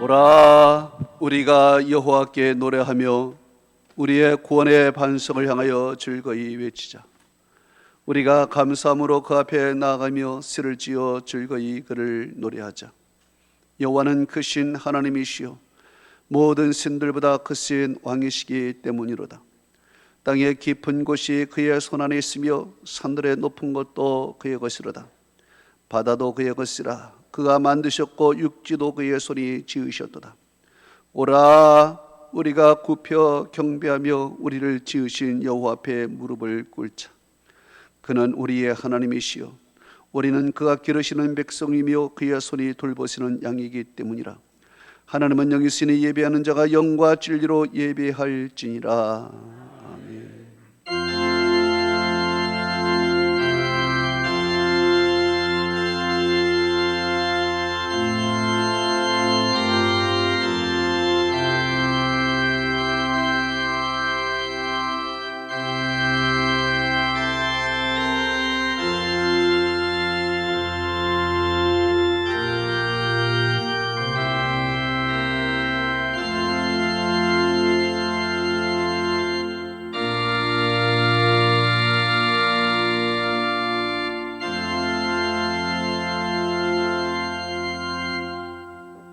오라, 우리가 여호와께 노래하며 우리의 구원의 반석을 향하여 즐거이 외치자. 우리가 감사함으로 그 앞에 나아가며 씨를 지어 즐거이 그를 노래하자. 여호와는 크신 하나님이시요 모든 신들보다 크신 왕이시기 때문이로다. 땅의 깊은 곳이 그의 손안에 있으며 산들의 높은 것도 그의 것이로다. 바다도 그의 것이라. 그가 만드셨고 육지도 그의 손이 지으셨도다. 오라, 우리가 굽혀 경배하며 우리를 지으신 여호와 앞에 무릎을 꿇자. 그는 우리의 하나님이시요 우리는 그가 기르시는 백성이며 그의 손이 돌보시는 양이기 때문이라. 하나님은 영이시니 예배하는 자가 영과 진리로 예배할지니라. 아멘.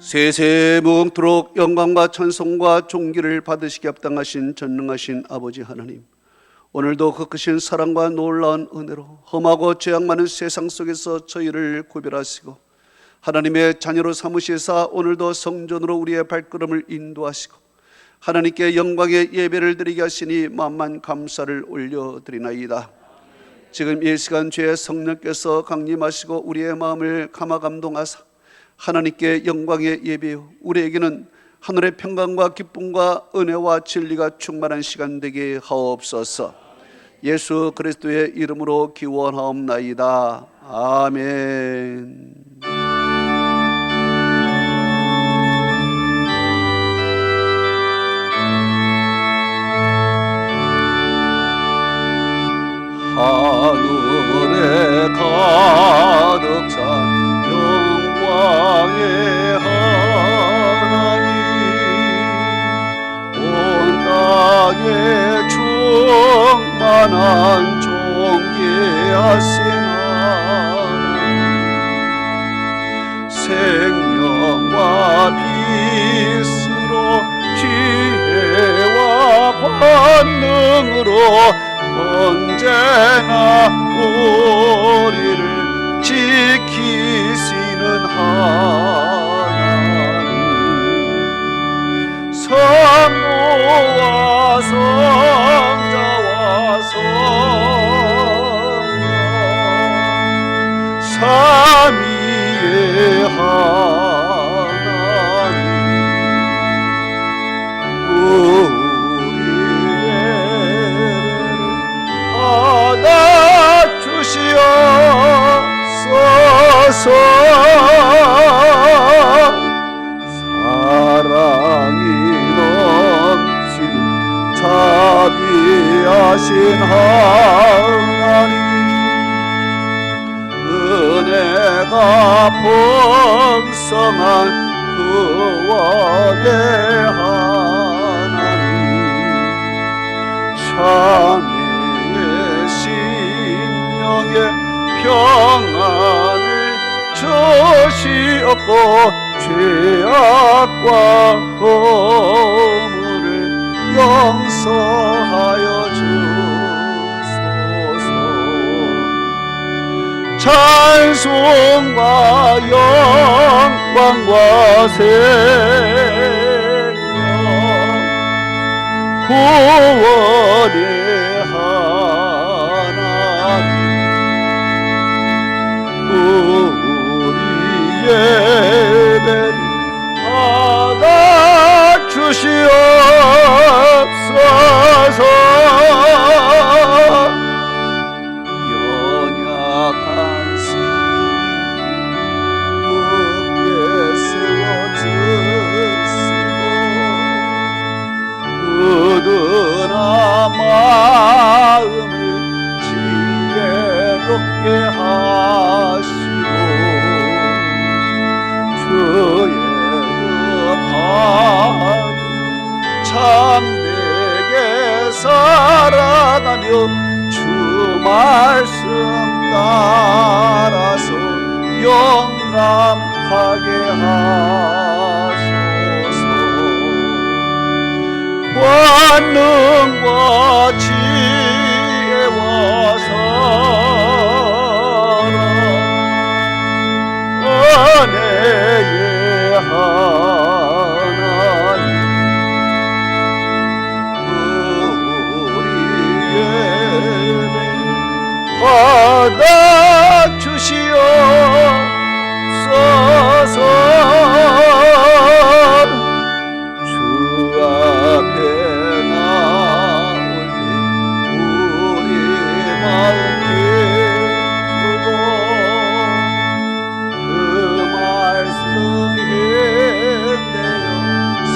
세세 무궁토록 영광과 찬송과 존귀를 받으시기 합당하신 전능하신 아버지 하나님, 오늘도 그 크신 사랑과 놀라운 은혜로 험하고 죄악 많은 세상 속에서 저희를 구별하시고 하나님의 자녀로 삼으시사 오늘도 성전으로 우리의 발걸음을 인도하시고 하나님께 영광의 예배를 드리게 하시니 만만 감사를 올려드리나이다. 지금 이 시간 주의 성령께서 강림하시고 우리의 마음을 감화 감동하사 하나님께 영광의 예배요 우리에게는 하늘의 평강과 기쁨과 은혜와 진리가 충만한 시간 되게 하옵소서. 예수 그리스도의 이름으로 기원하옵나이다. 아멘. 하늘에 가득 찬 영광의 하나님, 온 땅에 충만한 존귀하신 하나님, 생명과 빛으로 지혜와 권능으로 언제나 우리를 지키시는 하나님, 성부와 성자와 성령 삼위의 하나님, 우리의 예배를 받아주시옵소서. 사랑이 넘치는 자비하신 하나님, 은혜가 풍성한 구원의 하나님, 장애의 심령의 평안을 주시옵고 죄악과 허물을 용서하여 주소서. 찬송과 영광과 생명 구원의 하나님, 우리 예배를 받아주시옵소서. 연약한 신 굳게 세워주시고 어두운 마음을 지혜롭게 하시고 하며 주 말씀 따라서 영감하게 하소서. 권능과 지혜와 사랑 은혜의 하나님 우리의 예배 받아주시옵소서. 주 앞에 나올 때 우리 마음 기쁘고 그 말씀 힘내어 새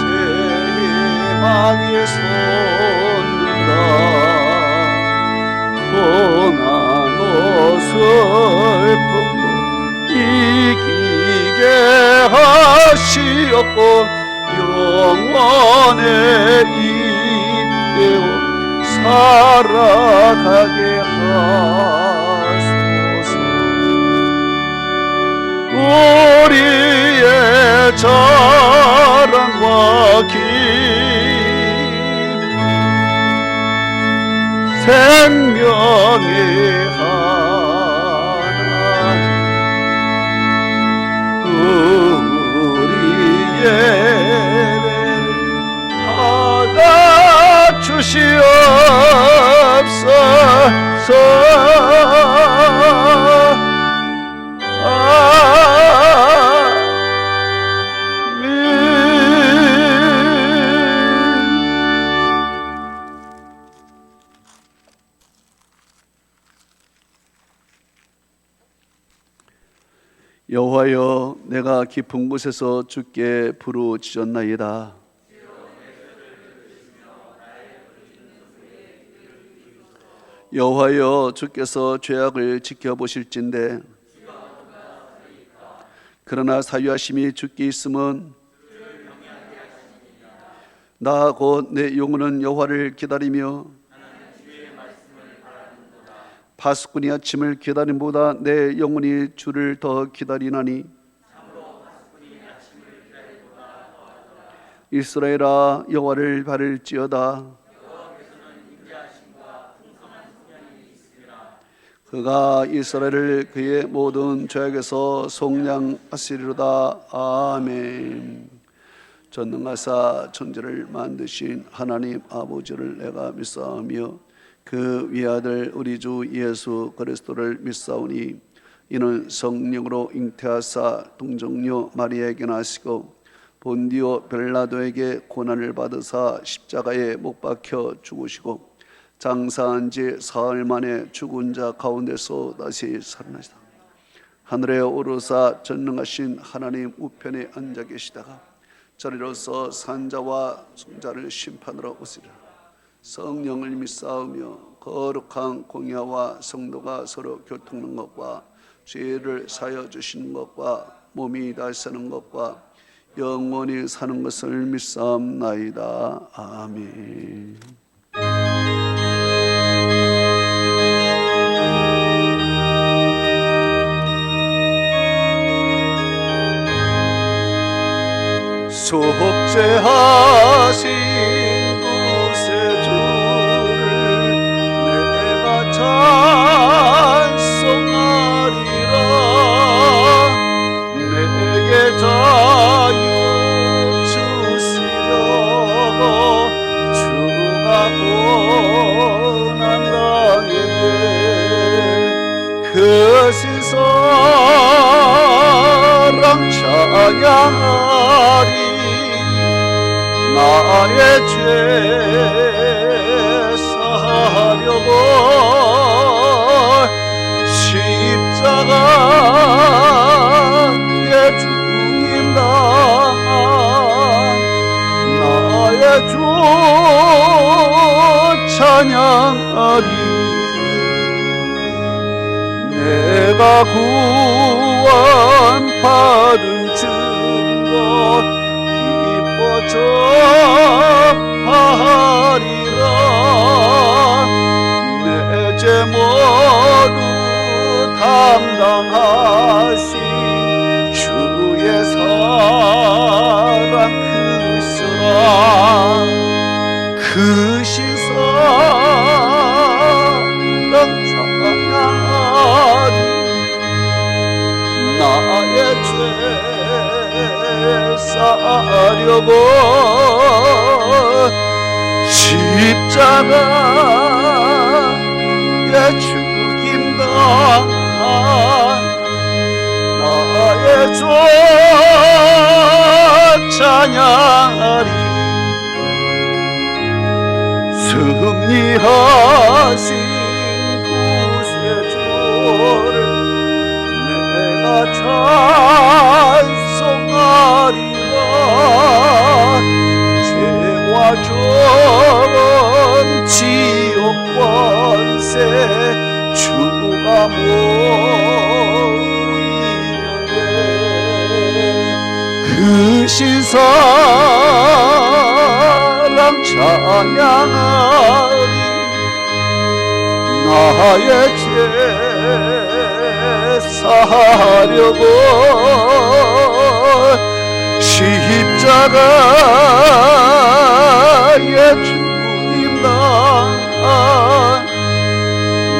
희망이 솟는다. 고난도 슬픔도 이기게 하시었고 영원의 입대어 살아가게 하소서. 우리의 자랑과 생명의 하나님 우리의 예배를 받아주시옵소서. 여호와여, 내가 깊은 곳에서 주께 부르짖었나이다. 여호와여, 주께서 죄악을 지켜보실진대 그러나 사유하심이 주께 있음은 나 곧 내 영혼은 여호와를 기다리며 파수꾼이 아침을 기다림보다 내 영혼이 주를 더 기다리나니 이스라엘아, 여호와를 바를지어다. 그가 이스라엘을 그의 모든 죄악에서 속량하시리로다. 아멘. 전능하사 천지를 만드신 하나님 아버지를 내가 믿사오며 그 위아들 우리 주 예수 그리스도를 믿사오니 이는 성령으로 잉태하사 동정녀 마리아에게 나시고 본디오 빌라도에게 고난을 받으사 십자가에 못 박혀 죽으시고 장사한 지 사흘 만에 죽은 자 가운데서 다시 살아나시다. 하늘에 오르사 전능하신 하나님 우편에 앉아 계시다가 저리로서 산자와 송자를 심판하러 오시리라. 성령을 믿사오며 거룩한 공야와 성도가 서로 교통하는 것과 죄를 사여 주시는 것과 몸이 다시 사는 것과 영원히 사는 것을 믿사옵나이다. 아멘. 속죄하신 구세주를 내가 찬송하리라. 내게 자유 주시려고 주가 고난 당했네. 그 신사랑 찬양하리. 나의 죄 사하려고 십자가에 죽임당한 나의 주 찬양하리. 내가 구원받은 증거 전파하리라. 감당하신 주의 사랑 크시라. 크신 사랑 찬양하리. 나의 죄 사려고 십자가에 죽임당한 나의 죄 찬양하리. 승리하신 구세주를 내가 찬송하리라. 죄와 저런 지옥 권세 주가 모이는데 크신 사랑 찬양하리. 나의 죄 사려고 십자가에 죽임당한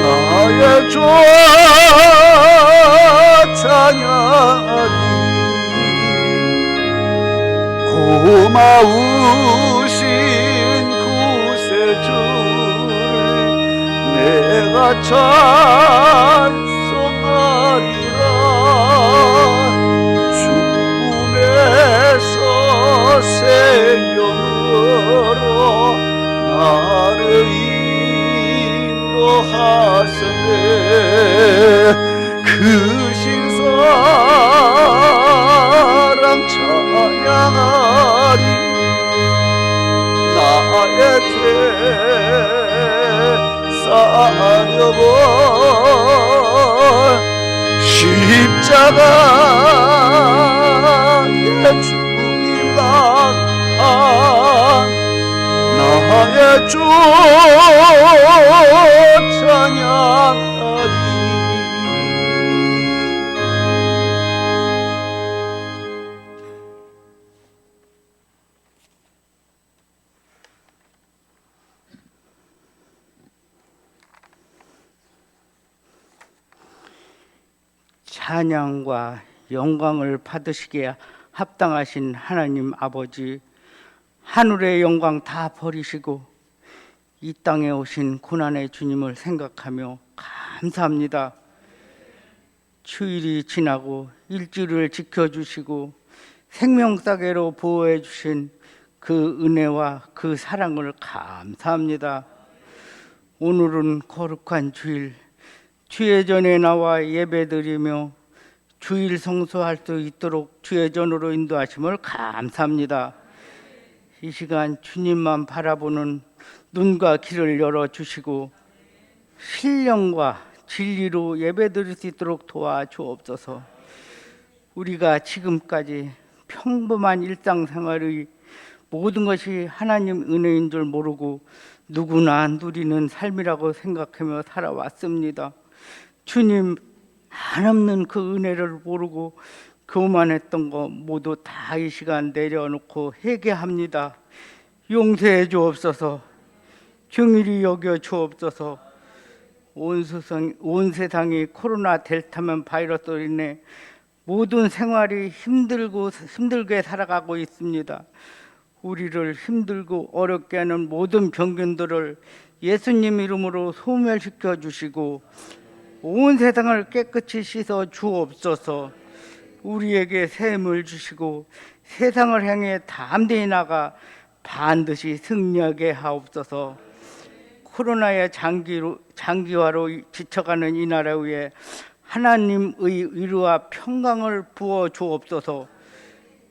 나의 죄 찬양하리. 고마우신 구세주를 내가 찬송하리라. 죽음에서 생명으로 나를 인도하셨네. 크신 사랑 찬양하리. 나의 죄 사려고 십자가에 죽임당한 나의 주 찬양하리. 찬양과 영광을 받으시기에 합당하신 하나님 아버지, 하늘의 영광 다 버리시고 이 땅에 오신 고난의 주님을 생각하며 감사합니다. 주일이 지나고 일주일을 지켜주시고 생명사계로 보호해 주신 그 은혜와 그 사랑을 감사합니다. 오늘은 거룩한 주일, 주예전에 나와 예배드리며 주일 성수할 수 있도록 주예전으로 인도하심을 감사합니다. 이 시간 주님만 바라보는 눈과 귀를 열어주시고 신령과 진리로 예배드릴 수 있도록 도와주옵소서. 우리가 지금까지 평범한 일상생활의 모든 것이 하나님 은혜인 줄 모르고 누구나 누리는 삶이라고 생각하며 살아왔습니다. 주님 한없는 그 은혜를 모르고 교만했던 거 모두 다 이 시간 내려놓고 회개합니다. 용서해 주옵소서. 긍휼히 여겨 주옵소서. 온 세상이 코로나 델타면 바이러스로 인해 모든 생활이 힘들게 살아가고 있습니다. 우리를 힘들고 어렵게 하는 모든 병균들을 예수님 이름으로 소멸시켜 주시고 온 세상을 깨끗이 씻어 주옵소서. 우리에게 샘을 주시고 세상을 향해 담대히 나가 반드시 승리하게 하옵소서. 코로나의 장기화로 지쳐가는 이 나라 위에 하나님의 위로와 평강을 부어 주옵소서.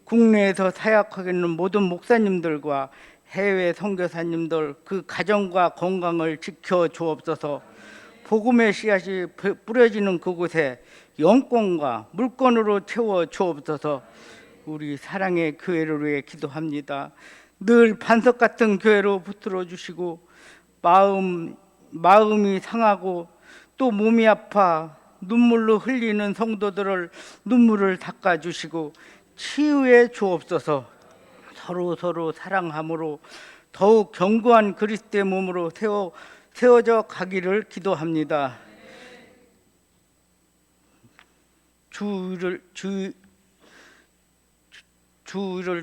국내에서 사역하고 있는 모든 목사님들과 해외 선교사님들 그 가정과 건강을 지켜 주옵소서. 복음의 씨앗이 뿌려지는 그곳에 영권과 물건으로 채워 주옵소서. 우리 사랑의 교회를 위해 기도합니다. 늘 반석 같은 교회로 붙들어 주시고 마음이 상하고 또 몸이 아파 눈물로 흘리는 성도들을 눈물을 닦아주시고 치유해 주옵소서. 서로 사랑함으로 더욱 견고한 그리스도의 몸으로 세워져 가기를 기도합니다. 주를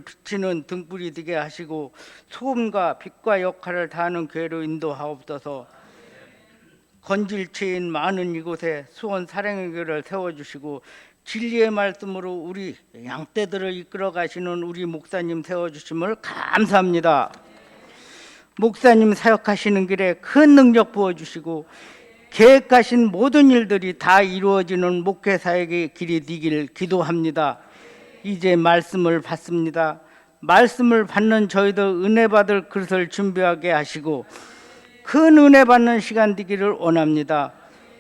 비치는 등불이 되게 하시고 소금과 빛과 역할을 다하는 교회로 인도하옵소서. 건질체인 많은 이곳에 수원 사랑의 교회를 세워주시고 진리의 말씀으로 우리 양떼들을 이끌어 가시는 우리 목사님 세워주심을 감사합니다. 목사님 사역하시는 길에 큰 능력 부어주시고 계획하신 모든 일들이 다 이루어지는 목회 사역의 길이 되길 기도합니다. 이제 말씀을 받습니다. 말씀을 받는 저희도 은혜 받을 그릇을 준비하게 하시고 큰 은혜 받는 시간 되기를 원합니다.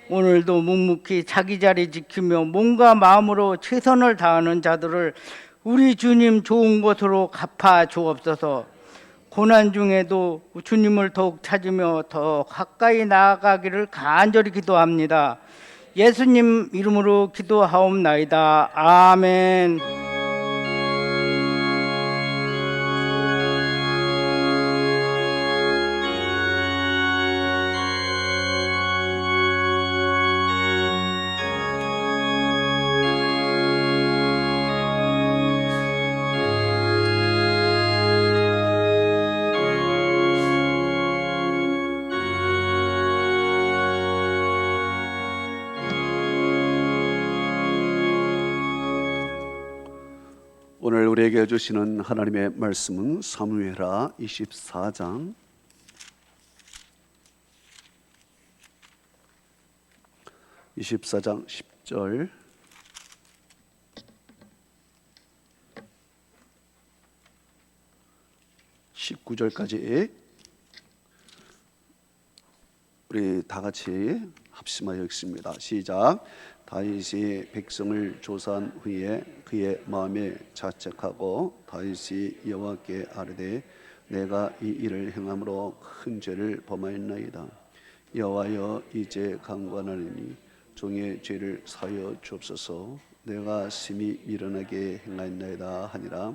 오늘도 묵묵히 자기 자리 지키며 몸과 마음으로 최선을 다하는 자들을 우리 주님 좋은 곳으로 갚아 주옵소서. 고난 중에도 주님을 더욱 찾으며 더 가까이 나아가기를 간절히 기도합니다. 예수님 이름으로 기도하옵나이다. 아멘. 오늘 우리에게 주시는 하나님의 말씀은 사무엘하 24장 10절 19절까지 우리 다 같이 합심하여 읽습니다. 시작. 다윗이 백성을 조사한 후에 그의 마음에 자책하고 다윗이 여호와께 아뢰되 내가 이 일을 행함으로 큰 죄를 범하였나이다. 여호와여 이제 강권하노니 종의 죄를 사하여 주옵소서. 내가 심히 미련하게 행하였나이다 하니라.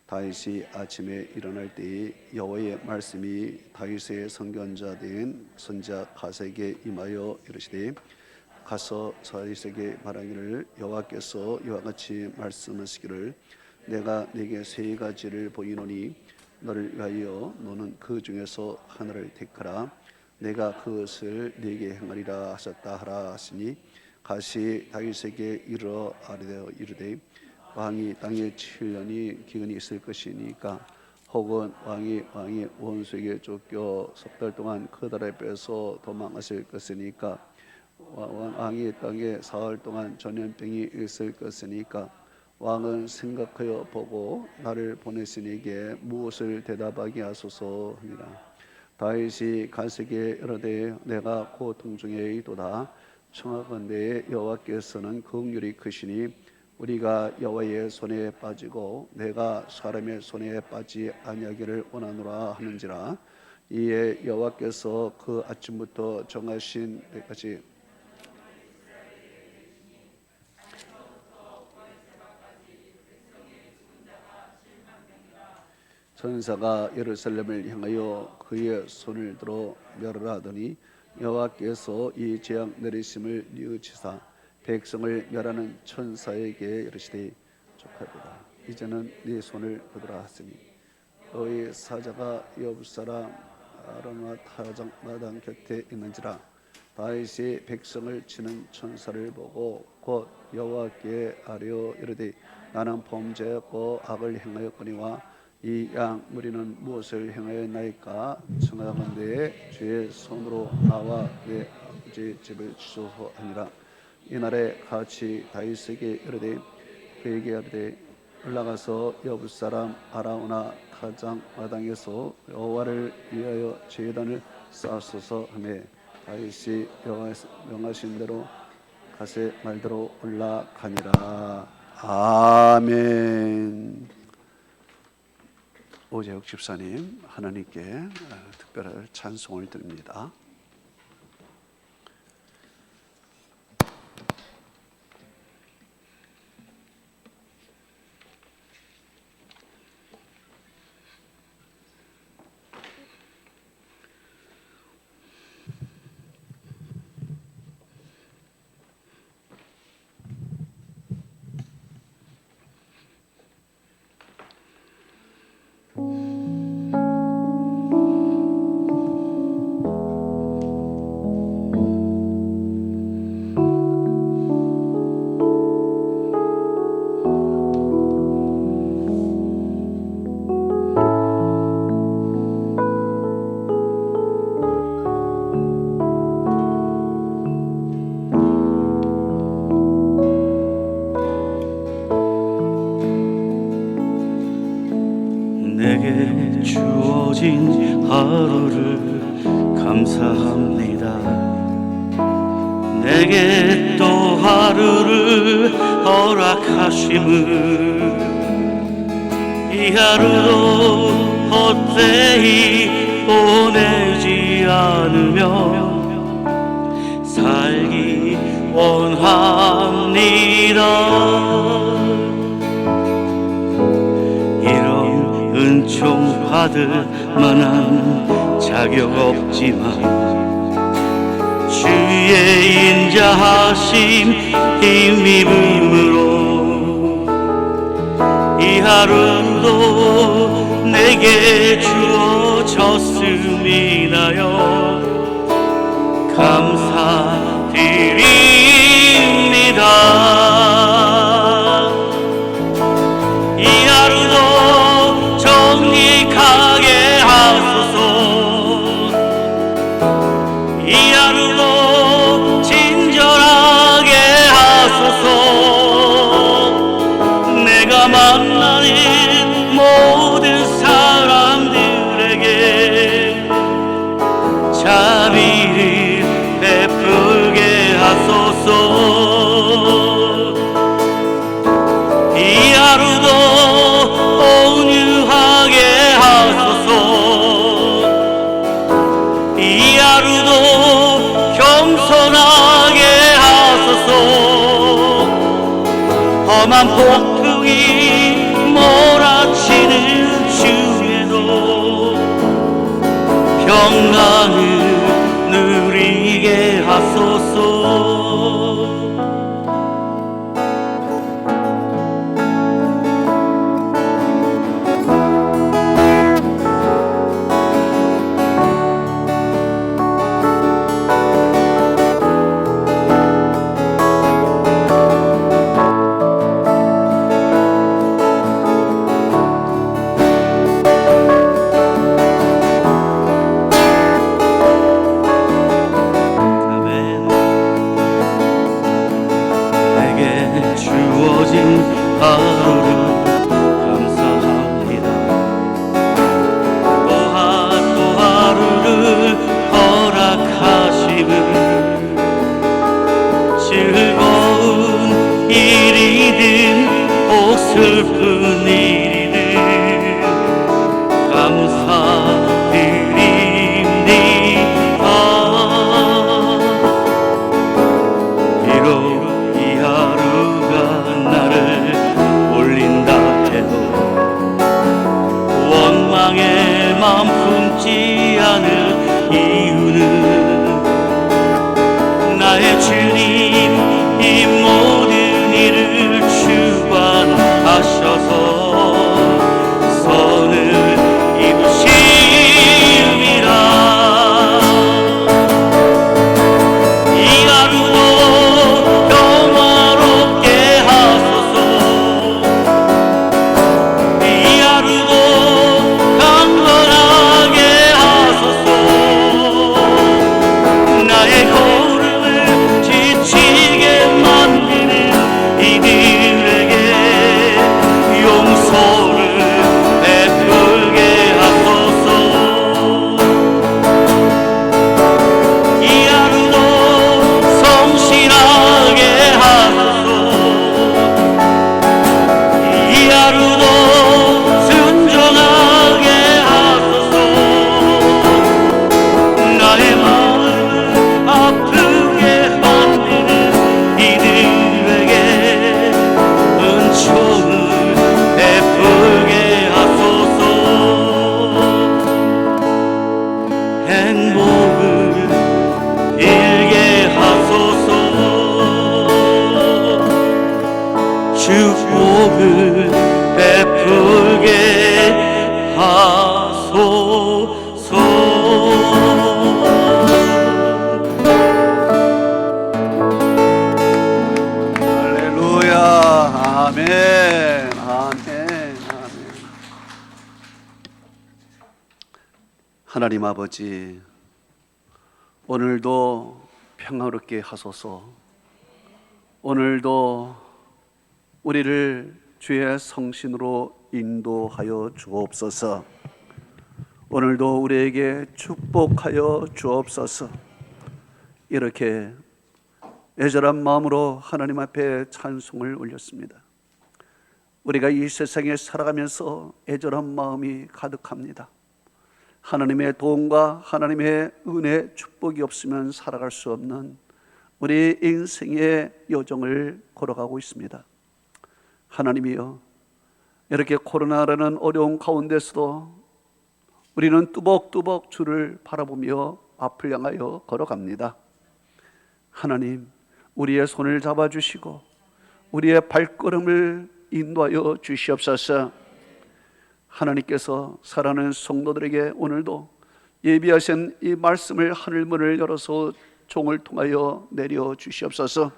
다윗이 아침에 일어날 때에 여호와의 말씀이 다윗의 선견자 된 선지자 갓에게 임하여 이르시되 가서 다윗에게 말하기를 여호와께서 이와 같이 말씀하시기를 내가 네게 세 가지를 보이노니 너를 위하여 너는 그 중에서 하나를 택하라. 내가 그것을 네게 행하리라 하셨다 하라 하시니 갓이 다윗에게 이르러 이르되 왕이 땅에 7년이 기근이 있을 것이니까 혹은 왕이 원수에게 쫓겨 석 달 동안 그 달에 빼서 도망하실 것이니까 왕이 땅에 사흘 동안 전염병이 있을 것이니까 왕은 생각하여 보고 나를 보내시니에게 무엇을 대답하게 하소서 하니라. 다윗이 갓에게 이르되 내가 고통 중에 있도다. 청하건대 여호와께서는 긍휼이 크시니 우리가 여호와의 손에 빠지고 내가 사람의 손에 빠지 아니하기를 원하노라 하는지라. 이에 여호와께서 그 아침부터 정하신 때까지 천사가 예루살렘을 향하여 그의 손을 들어 멸하더니 여호와께서 이 재앙 내리심을 뉘우치사 백성을 멸하는 천사에게 이르시되 족하도다. 이제는 네 손을 거두라 하시니 너희 사자가 여부사람 아라나 타장 마당 곁에 있는지라. 다윗이 백성을 치는 천사를 보고 곧 여호와께 아뢰어 이르되 나는 범죄하였고 악을 행하였거니와 이 양 무리는 무엇을 행하였나이까. 청하건대 주의 손으로 나와 내 아버지 집을 치소서 하니라. 이날에 같이 다윗에게 이르되 그에게 이르되 올라가서 여부 사람 아라우나 타장 마당에서 여호와를 위하여 제단을 쌓소서 하매 다윗이 명하신 대로 갓의 말대로 올라가니라. 아멘. 오재혁 집사님 하나님께 특별한 찬송을 드립니다. 내게 주어진 하루를 감사합니다. 내게 또 하루를 허락하심을 이 하루도 헛되이 보내지 않으며 살기 원합니다. 이런 은총 받을 만한 자격 없지만 주의 인자하심 힘입음으로 이 하루도 내게 주어졌음이나요 감사드립니다. 이 하루도 정직하게 하소서. 이 하루도 친절하게 하소서. 내가 만나는 모든 사람들에게 자비를 베풀게 하소서. 이 하루도 온유하게 하소서. 이 하루도 겸손하게 하소서. 험한 폭풍이 몰아치는 중에도 평강을 누리게 하소서. 주어진 하루를 감사합니다. 또 하루를 허락하심을 즐거운 일이든 혹 슬픈 일이든 감사드립니다. 비록 이 하루가 나를 올린다 해도 원망의 맘 품지 않을 이유는 나의 주님 이 모든 일을 주관하셔서 선을 이루심이라. 이 하루도 평화롭게 하소서. 이 하루도 강건하게 하소서. 나의 걸음을 지치게 만드는 이들에게 용서를 베풀게 하소서. 이 하루도 성실하게 하소서. 이 하루도 순종하게 하소서. 나의 마음을 아프게 만드는 이들에게 은총을 베풀게 하소서. 행복을 빌게 하소서. 축복을 베풀게 하소서. 할렐루야. 아멘. 아멘. 아멘. 하나님 아버지, 오늘도 평화롭게 하소서. 오늘도 우리를 주의 성신으로 인도하여 주옵소서. 오늘도 우리에게 축복하여 주옵소서. 이렇게 애절한 마음으로 하나님 앞에 찬송을 올렸습니다. 우리가 이 세상에 살아가면서 애절한 마음이 가득합니다. 하나님의 도움과 하나님의 은혜, 축복이 없으면 살아갈 수 없는 우리 인생의 여정을 걸어가고 있습니다. 하나님이여, 이렇게 코로나라는 어려운 가운데서도 우리는 뚜벅뚜벅 주를 바라보며 앞을 향하여 걸어갑니다. 하나님, 우리의 손을 잡아주시고 우리의 발걸음을 인도하여 주시옵소서. 하나님께서 사랑하는 성도들에게 오늘도 예비하신 이 말씀을 하늘문을 열어서 종을 통하여 내려 주시옵소서.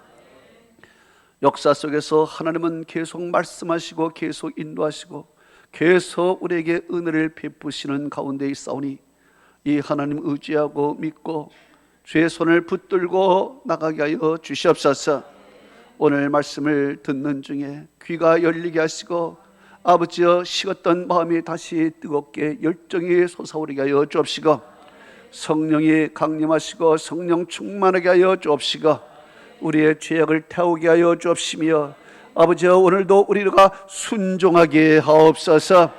역사 속에서 하나님은 계속 말씀하시고 계속 인도하시고 계속 우리에게 은혜를 베푸시는 가운데 있사오니 이 하나님 의지하고 믿고 주의 손을 붙들고 나가게 하여 주시옵소서. 오늘 말씀을 듣는 중에 귀가 열리게 하시고 아버지여, 식었던 마음이 다시 뜨겁게 열정이 솟아오르게 하여 주옵시고 성령이 강림하시고 성령 충만하게 하여 주옵시고 우리의 죄악을 태우게 하여 주옵시며 아버지여, 오늘도 우리가 순종하게 하옵소서.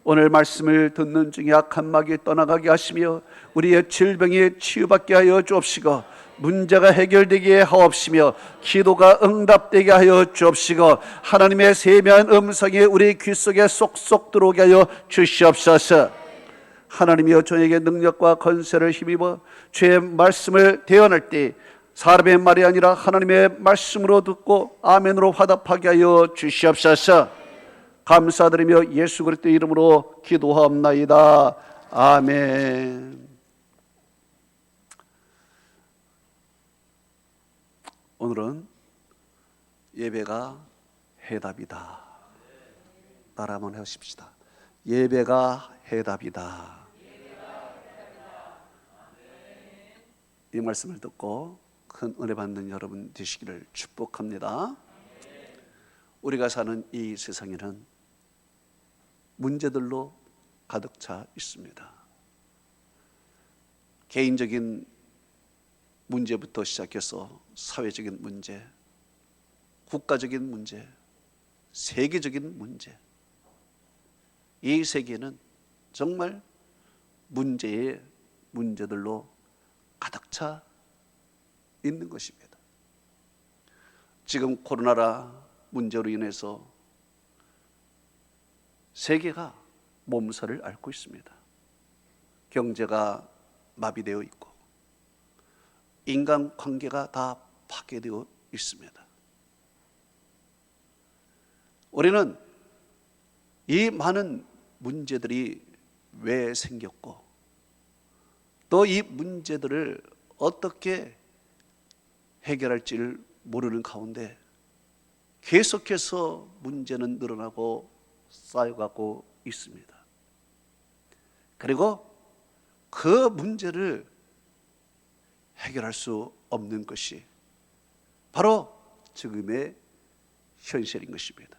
오늘 말씀을 듣는 중에 악한 마귀 떠나가게 하시며 우리의 질병이 치유받게 하여 주옵시고 문제가 해결되게 하옵시며 기도가 응답되게 하여 주옵시고 하나님의 세미한 음성이 우리 귀 속에 쏙쏙 들어오게 하여 주시옵소서. 하나님이여, 저에게 능력과 권세를 힘입어 주의 말씀을 대언할 때 사람의 말이 아니라 하나님의 말씀으로 듣고 아멘으로 화답하게 하여 주시옵소서. 감사드리며 예수 그리스도의 이름으로 기도하옵나이다. 아멘. 오늘은 예배가 해답이다. 따라 한번 해보십시다. 예배가 해답이다. 이 말씀을 듣고 큰 은혜 받는 여러분 되시기를 축복합니다. 우리가 사는 이 세상에는 문제들로 가득 차 있습니다. 개인적인 문제부터 시작해서 사회적인 문제, 국가적인 문제, 세계적인 문제, 이 세계는 정말 문제의 문제들로 가득 차 있는 것입니다. 지금 코로나라 문제로 인해서 세계가 몸살을 앓고 있습니다. 경제가 마비되어 있고 인간관계가 다 파괴되어 있습니다. 우리는 이 많은 문제들이 왜 생겼고 또 이 문제들을 어떻게 해결할지를 모르는 가운데 계속해서 문제는 늘어나고 쌓여가고 있습니다. 그리고 그 문제를 해결할 수 없는 것이 바로 지금의 현실인 것입니다.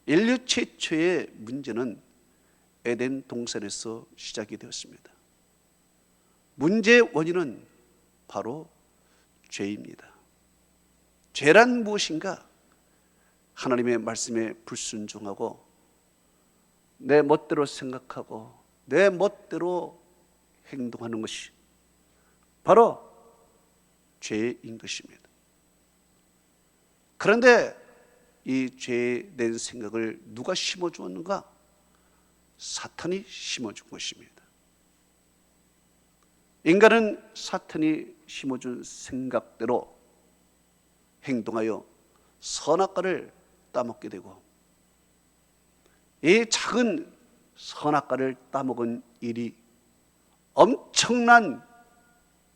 인류 최초의 문제는 에덴 동산에서 시작이 되었습니다. 문제의 원인은 바로 죄입니다. 죄란 무엇인가? 하나님의 말씀에 불순종하고 내 멋대로 생각하고 내 멋대로 행동하는 것이 바로 죄인 것입니다. 그런데 이 죄된 생각을 누가 심어주었는가? 사탄이 심어준 것입니다. 인간은 사탄이 심어준 생각대로 행동하여 선악과를 따먹게 되고 이 작은 선악과를 따먹은 일이 엄청난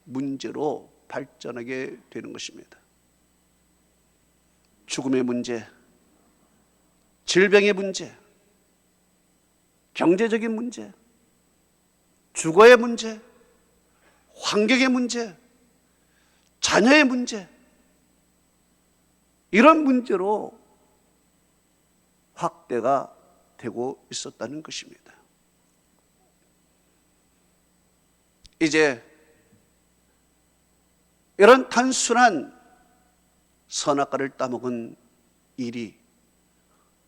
문제로 발전하게 되는 것입니다. 죽음의 문제, 질병의 문제, 경제적인 문제, 주거의 문제, 환경의 문제, 자녀의 문제, 이런 문제로 확대가 되고 있었다는 것입니다. 이제 이런 단순한 선악과를 따먹은 일이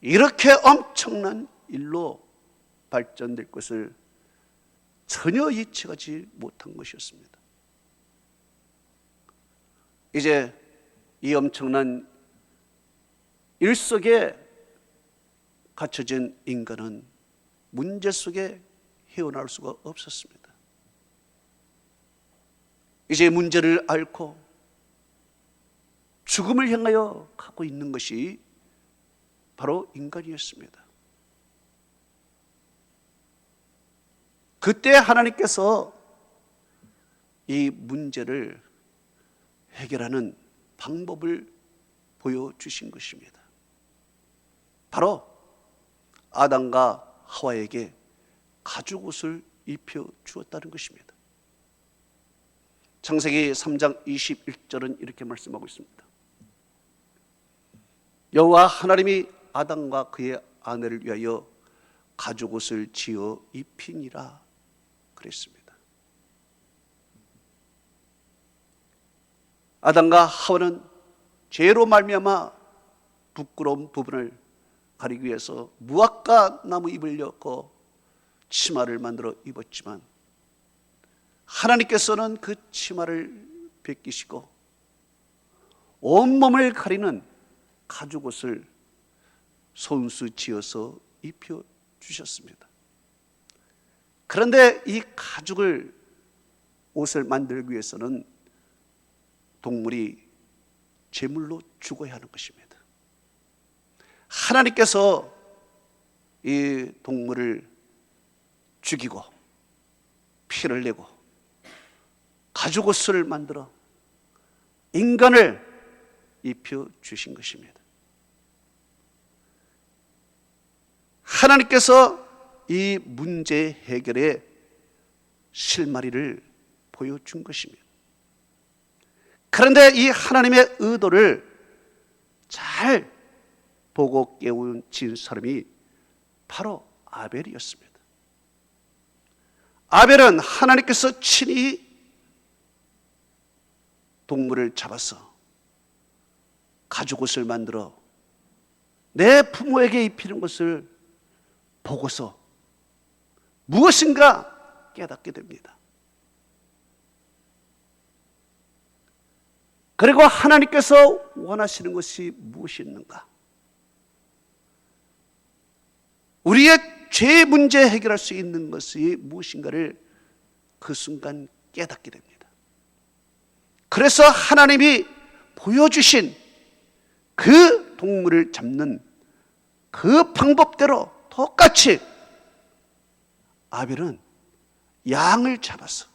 이렇게 엄청난 일로 발전될 것을 전혀 예측하지 못한 것이었습니다. 이제 이 엄청난 일 속에 갇혀진 인간은 문제 속에 헤어나올 수가 없었습니다. 이제 문제를 앓고 죽음을 향하여 가고 있는 것이 바로 인간이었습니다. 그때 하나님께서 이 문제를 해결하는 방법을 보여주신 것입니다. 바로 아담과 하와에게 가죽옷을 입혀 주었다는 것입니다. 창세기 3장 21절은 이렇게 말씀하고 있습니다. 여호와 하나님이 아담과 그의 아내를 위하여 가죽옷을 지어 입히니라 그랬습니다. 아담과 하와는 죄로 말미암아 부끄러운 부분을 가리기 위해서 무화과 나무 잎을 엮어 치마를 만들어 입었지만 하나님께서는 그 치마를 벗기시고 온몸을 가리는 가죽옷을 손수 지어서 입혀 주셨습니다. 그런데 이 가죽을 옷을 만들기 위해서는 동물이 제물로 죽어야 하는 것입니다. 하나님께서 이 동물을 죽이고 피를 내고 가죽옷을 만들어 인간을 입혀 주신 것입니다. 하나님께서 이 문제 해결의 실마리를 보여준 것입니다. 그런데 이 하나님의 의도를 잘 보고 깨우친 사람이 바로 아벨이었습니다. 아벨은 하나님께서 친히 동물을 잡아서 가죽옷을 만들어 내 부모에게 입히는 것을 보고서 무엇인가 깨닫게 됩니다. 그리고 하나님께서 원하시는 것이 무엇이었는가? 우리의 죄 문제 해결할 수 있는 것이 무엇인가를 그 순간 깨닫게 됩니다. 그래서 하나님이 보여주신 그 동물을 잡는 그 방법대로 똑같이 아벨은 양을 잡아서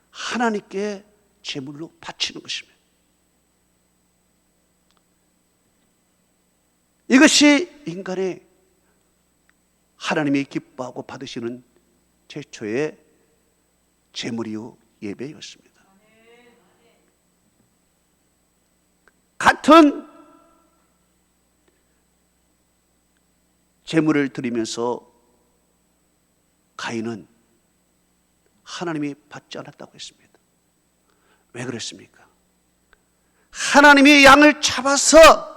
하나님께 제물로 바치는 것입니다. 이것이 인간의 하나님이 기뻐하고 받으시는 최초의 제물이요 예배였습니다. 같은 제물을 드리면서 가인은 하나님이 받지 않았다고 했습니다. 왜 그랬습니까? 하나님이 양을 잡아서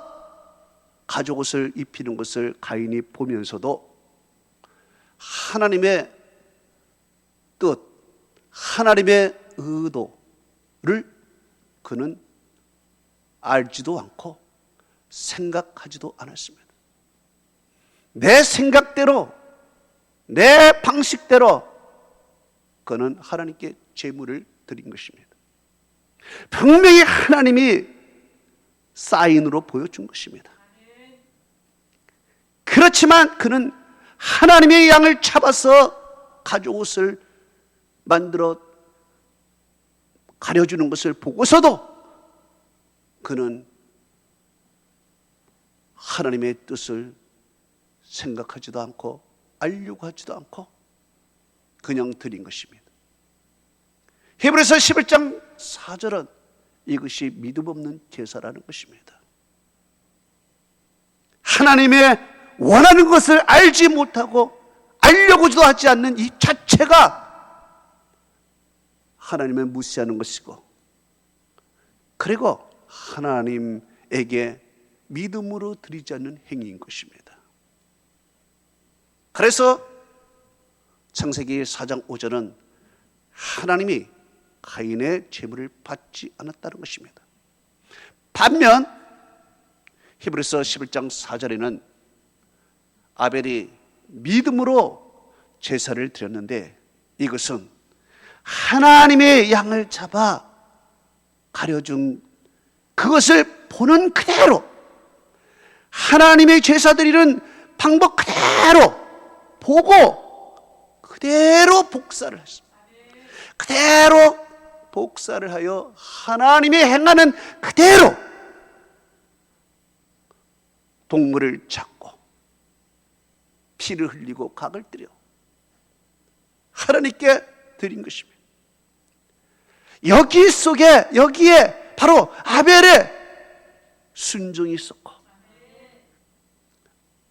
가죽옷을 입히는 것을 가인이 보면서도 하나님의 뜻, 하나님의 의도를 그는 알지도 않고 생각하지도 않았습니다. 내 생각대로, 내 방식대로 그는 하나님께 제물을 드린 것입니다. 분명히 하나님이 사인으로 보여준 것입니다. 그렇지만 그는 하나님의 양을 잡아서 가죽옷을 만들어 가려주는 것을 보고서도 그는 하나님의 뜻을 생각하지도 않고 알려고 하지도 않고 그냥 드린 것입니다. 히브리서 11장 4절은 이것이 믿음 없는 제사라는 것입니다. 하나님의 원하는 것을 알지 못하고 알려고도 하지 않는 이 자체가 하나님을 무시하는 것이고, 그리고 하나님에게 믿음으로 드리지 않는 행위인 것입니다. 그래서 창세기 4장 5절은 하나님이 가인의 제물을 받지 않았다는 것입니다. 반면 히브리서 11장 4절에는 아벨이 믿음으로 제사를 드렸는데, 이것은 하나님의 양을 잡아 가려준 그것을 보는 그대로, 하나님의 제사 드리는 방법 그대로 보고 그대로 복사를 했습니다. 그대로 복사를 하여 하나님이 행하는 그대로 동물을 잡고 피를 흘리고 각을 드려 하나님께 드린 것입니다. 여기에 바로 아벨의 순종이 있었고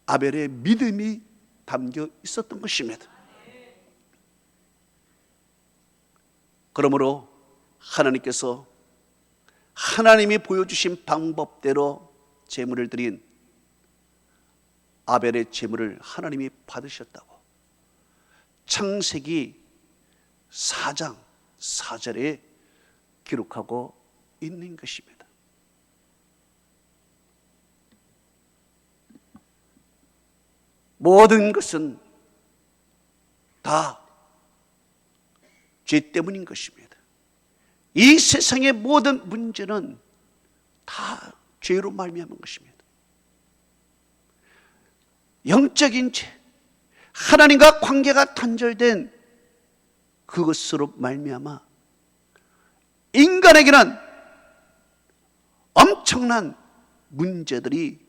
아벨의 믿음이 담겨 있었던 것입니다. 그러므로 하나님께서 하나님이 보여주신 방법대로 제물을 드린 아벨의 제물을 하나님이 받으셨다고 창세기 4장 4절에 기록하고 있는 것입니다. 모든 것은 다 죄 때문인 것입니다. 이 세상의 모든 문제는 다 죄로 말미암은 것입니다. 영적인 죄, 하나님과 관계가 단절된 그것으로 말미암아 인간에게는 엄청난 문제들이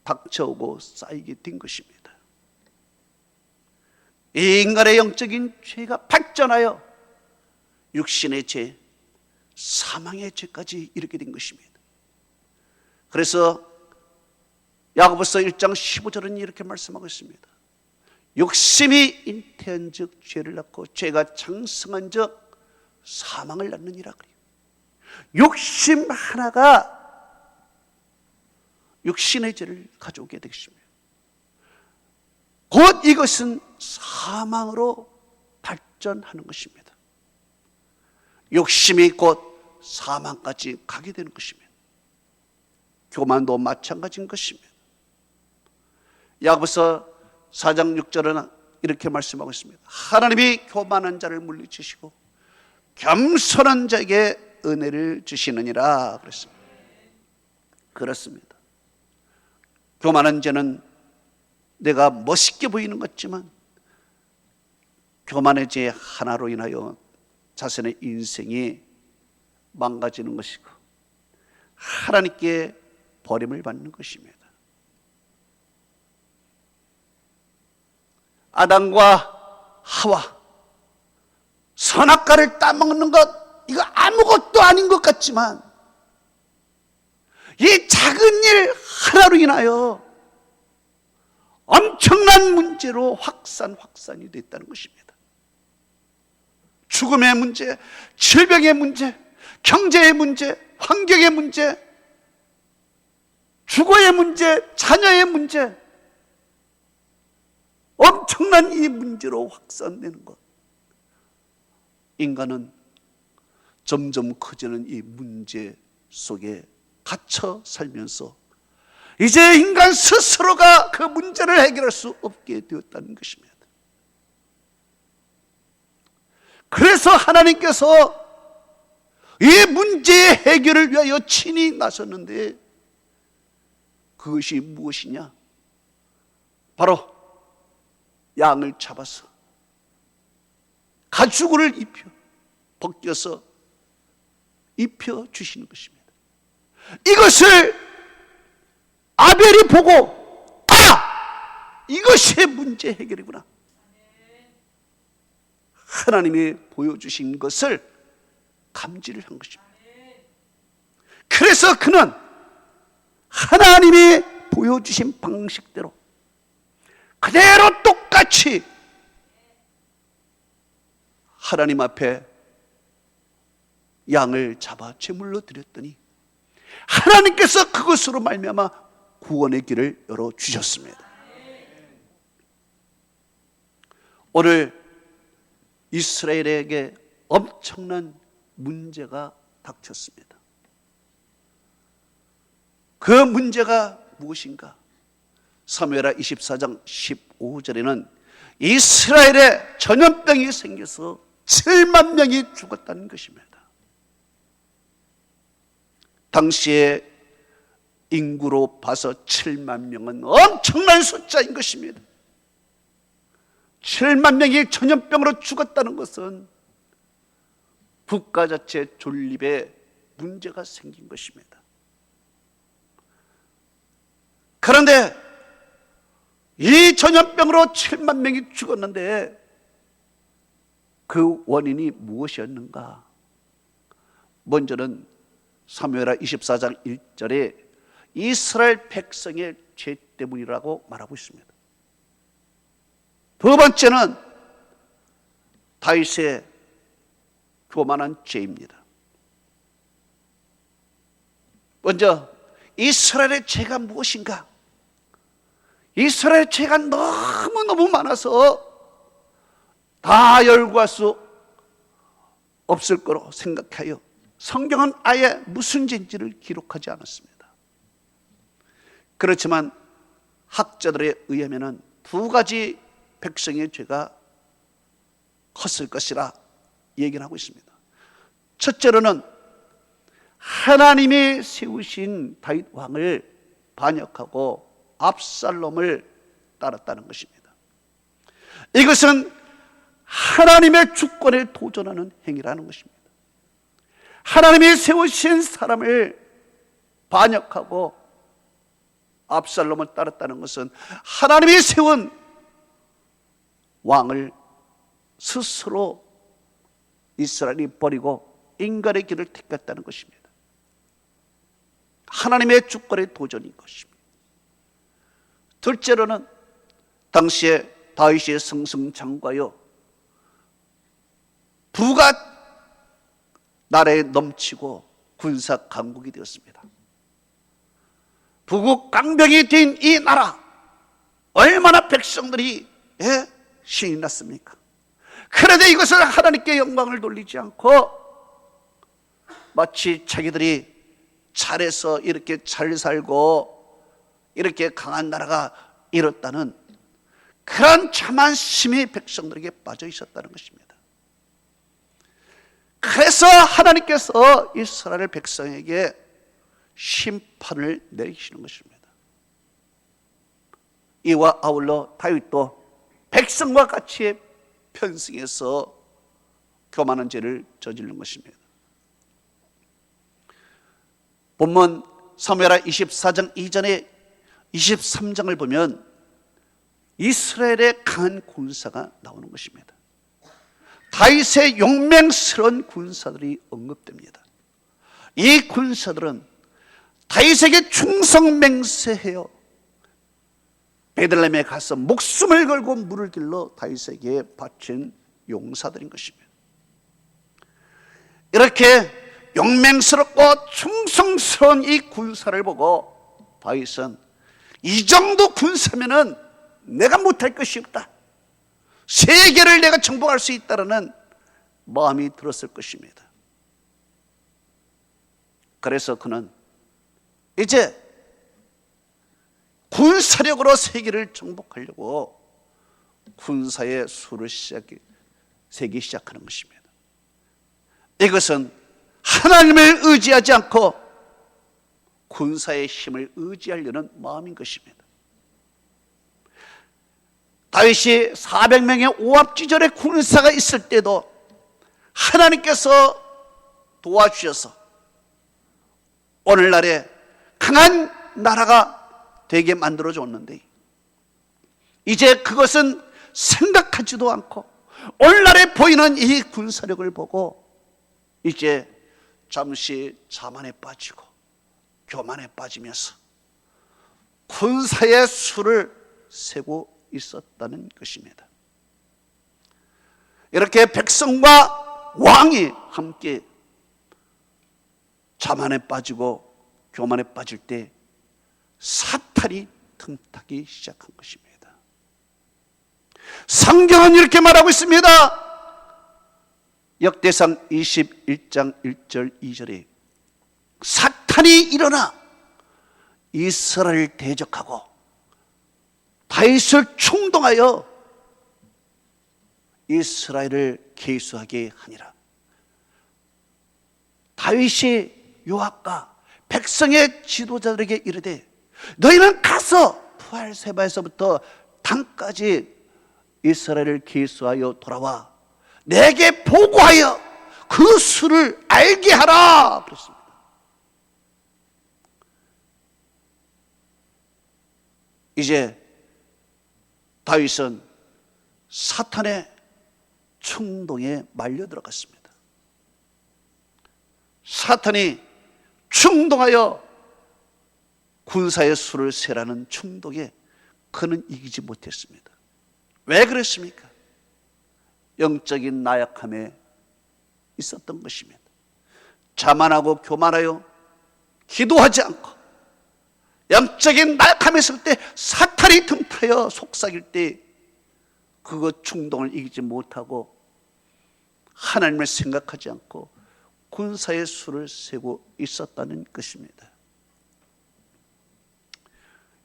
닥쳐오고 쌓이게 된 것입니다. 이 인간의 영적인 죄가 발전하여 육신의 죄, 사망의 죄까지 이르게 된 것입니다. 그래서 야고보서 1장 15절은 이렇게 말씀하고 있습니다. 욕심이 잉태한 즉 죄를 낳고 죄가 장성한 즉 사망을 낳느니라 그래요. 욕심 하나가 육신의 죄를 가져오게 되겠습니다. 곧 이것은 사망으로 발전하는 것입니다. 욕심이 곧 사망까지 가게 되는 것입니다. 교만도 마찬가지인 것입니다. 야고보서 4장 6절은 이렇게 말씀하고 있습니다. 하나님이 교만한 자를 물리치시고 겸손한 자에게 은혜를 주시느니라 그랬습니다. 그렇습니다. 교만한 죄는 내가 멋있게 보이는 것 같지만 교만의 죄 하나로 인하여 자신의 인생이 망가지는 것이고 하나님께 버림을 받는 것입니다. 아담과 하와 선악과를 따먹는 것, 이거 아무것도 아닌 것 같지만 이 작은 일 하나로 인하여 엄청난 문제로 확산이 됐다는 것입니다. 죽음의 문제, 질병의 문제, 경제의 문제, 환경의 문제, 주거의 문제, 자녀의 문제, 엄청난 이 문제로 확산되는 것. 인간은 점점 커지는 이 문제 속에 갇혀 살면서 이제 인간 스스로가 그 문제를 해결할 수 없게 되었다는 것입니다. 그래서 하나님께서 이 문제의 해결을 위하여 친히 나섰는데 그것이 무엇이냐? 바로 양을 잡아서 가죽을 벗겨서 입혀 주시는 것입니다. 이것을 아벨이 보고 이것이 문제 해결이구나. 하나님이 보여주신 것을 감지를 한 것입니다. 그래서 그는 하나님이 보여주신 방식대로 그대로 똑같이 하나님 앞에 양을 잡아 제물로 드렸더니 하나님께서 그것으로 말미암아 구원의 길을 열어주셨습니다. 오늘 이스라엘에게 엄청난 문제가 닥쳤습니다. 그 문제가 무엇인가? 사무엘하 24장 15절에는 이스라엘에 전염병이 생겨서 7만 명이 죽었다는 것입니다. 당시에 인구로 봐서 7만 명은 엄청난 숫자인 것입니다. 7만 명이 전염병으로 죽었다는 것은 국가 자체 존립에 문제가 생긴 것입니다. 그런데 이 전염병으로 7만 명이 죽었는데 그 원인이 무엇이었는가? 먼저는 사무엘하 24장 1절에 이스라엘 백성의 죄 때문이라고 말하고 있습니다. 두 번째는 다윗의 교만한 죄입니다. 먼저 이스라엘의 죄가 무엇인가? 이스라엘의 죄가 너무너무 많아서 다 열거할 수 없을 거로 생각하여 성경은 아예 무슨 죄인지를 기록하지 않았습니다. 그렇지만 학자들에 의하면 두 가지 백성의 죄가 컸을 것이라 얘기를 하고 있습니다. 첫째로는 하나님이 세우신 다윗 왕을 반역하고 압살롬을 따랐다는 것입니다. 이것은 하나님의 주권에 도전하는 행위라는 것입니다. 하나님이 세우신 사람을 반역하고 압살롬을 따랐다는 것은 하나님이 세운 왕을 스스로 이스라엘이 버리고 인간의 길을 택했다는 것입니다. 하나님의 주권의 도전인 것입니다. 둘째로는 당시에 다윗이 승승장구하여 부가 나라에 넘치고 군사 강국이 되었습니다. 부국 강병이 된 이 나라, 얼마나 백성들이 신이 났습니까? 그런데 이것을 하나님께 영광을 돌리지 않고 마치 자기들이 잘해서 이렇게 잘 살고 이렇게 강한 나라가 이렇다는 그런 자만심이 백성들에게 빠져 있었다는 것입니다. 그래서 하나님께서 이스라엘 백성에게 심판을 내리시는 것입니다. 이와 아울러 다윗도 백성과 같이 편승해서 교만한 죄를 저지른 것입니다. 본문 사무엘하 24장 이전에 23장을 보면 이스라엘의 강한 군사가 나오는 것입니다. 다윗의 용맹스러운 군사들이 언급됩니다. 이 군사들은 다윗에게 충성맹세해요. 베들레헴에 가서 목숨을 걸고 물을 길러 다윗에게 바친 용사들인 것입니다. 이렇게 용맹스럽고 충성스러운 이 군사를 보고 다윗은 이 정도 군사면은 내가 못할 것이 없다, 세계를 내가 정복할 수 있다는 마음이 들었을 것입니다. 그래서 그는 이제 군사력으로 세계를 정복하려고 군사의 수를 세기 시작하는 것입니다. 이것은 하나님을 의지하지 않고 군사의 힘을 의지하려는 마음인 것입니다. 다윗이 400명의 오합지졸의 군사가 있을 때도 하나님께서 도와주셔서 오늘날에 강한 나라가 되게 만들어줬는데 이제 그것은 생각하지도 않고 오늘날에 보이는 이 군사력을 보고 이제 잠시 자만에 빠지고 교만에 빠지면서 군사의 수를 세고 있었다는 것입니다. 이렇게 백성과 왕이 함께 자만에 빠지고 교만에 빠질 때 사탄이 틈타기 시작한 것입니다. 성경은 이렇게 말하고 있습니다. 역대상 21장 1절 2절에 사탄이 일어나 이스라엘을 대적하고 다윗을 충동하여 이스라엘을 계수하게 하니라. 다윗이 요압과 백성의 지도자들에게 이르되 너희는 가서 부엘세바에서부터 단까지 이스라엘을 계수하여 돌아와 내게 보고하여 그 수를 알게 하라 그랬습니다. 이제 다윗은 사탄의 충동에 말려 들어갔습니다. 사탄이 충동하여 군사의 수를 세라는 충동에 그는 이기지 못했습니다. 왜 그랬습니까? 영적인 나약함에 있었던 것입니다. 자만하고 교만하여 기도하지 않고 영적인 나약함에 있을 때 사탄이 틈타여 속삭일 때 그거 충동을 이기지 못하고 하나님을 생각하지 않고 군사의 수를 세고 있었다는 것입니다.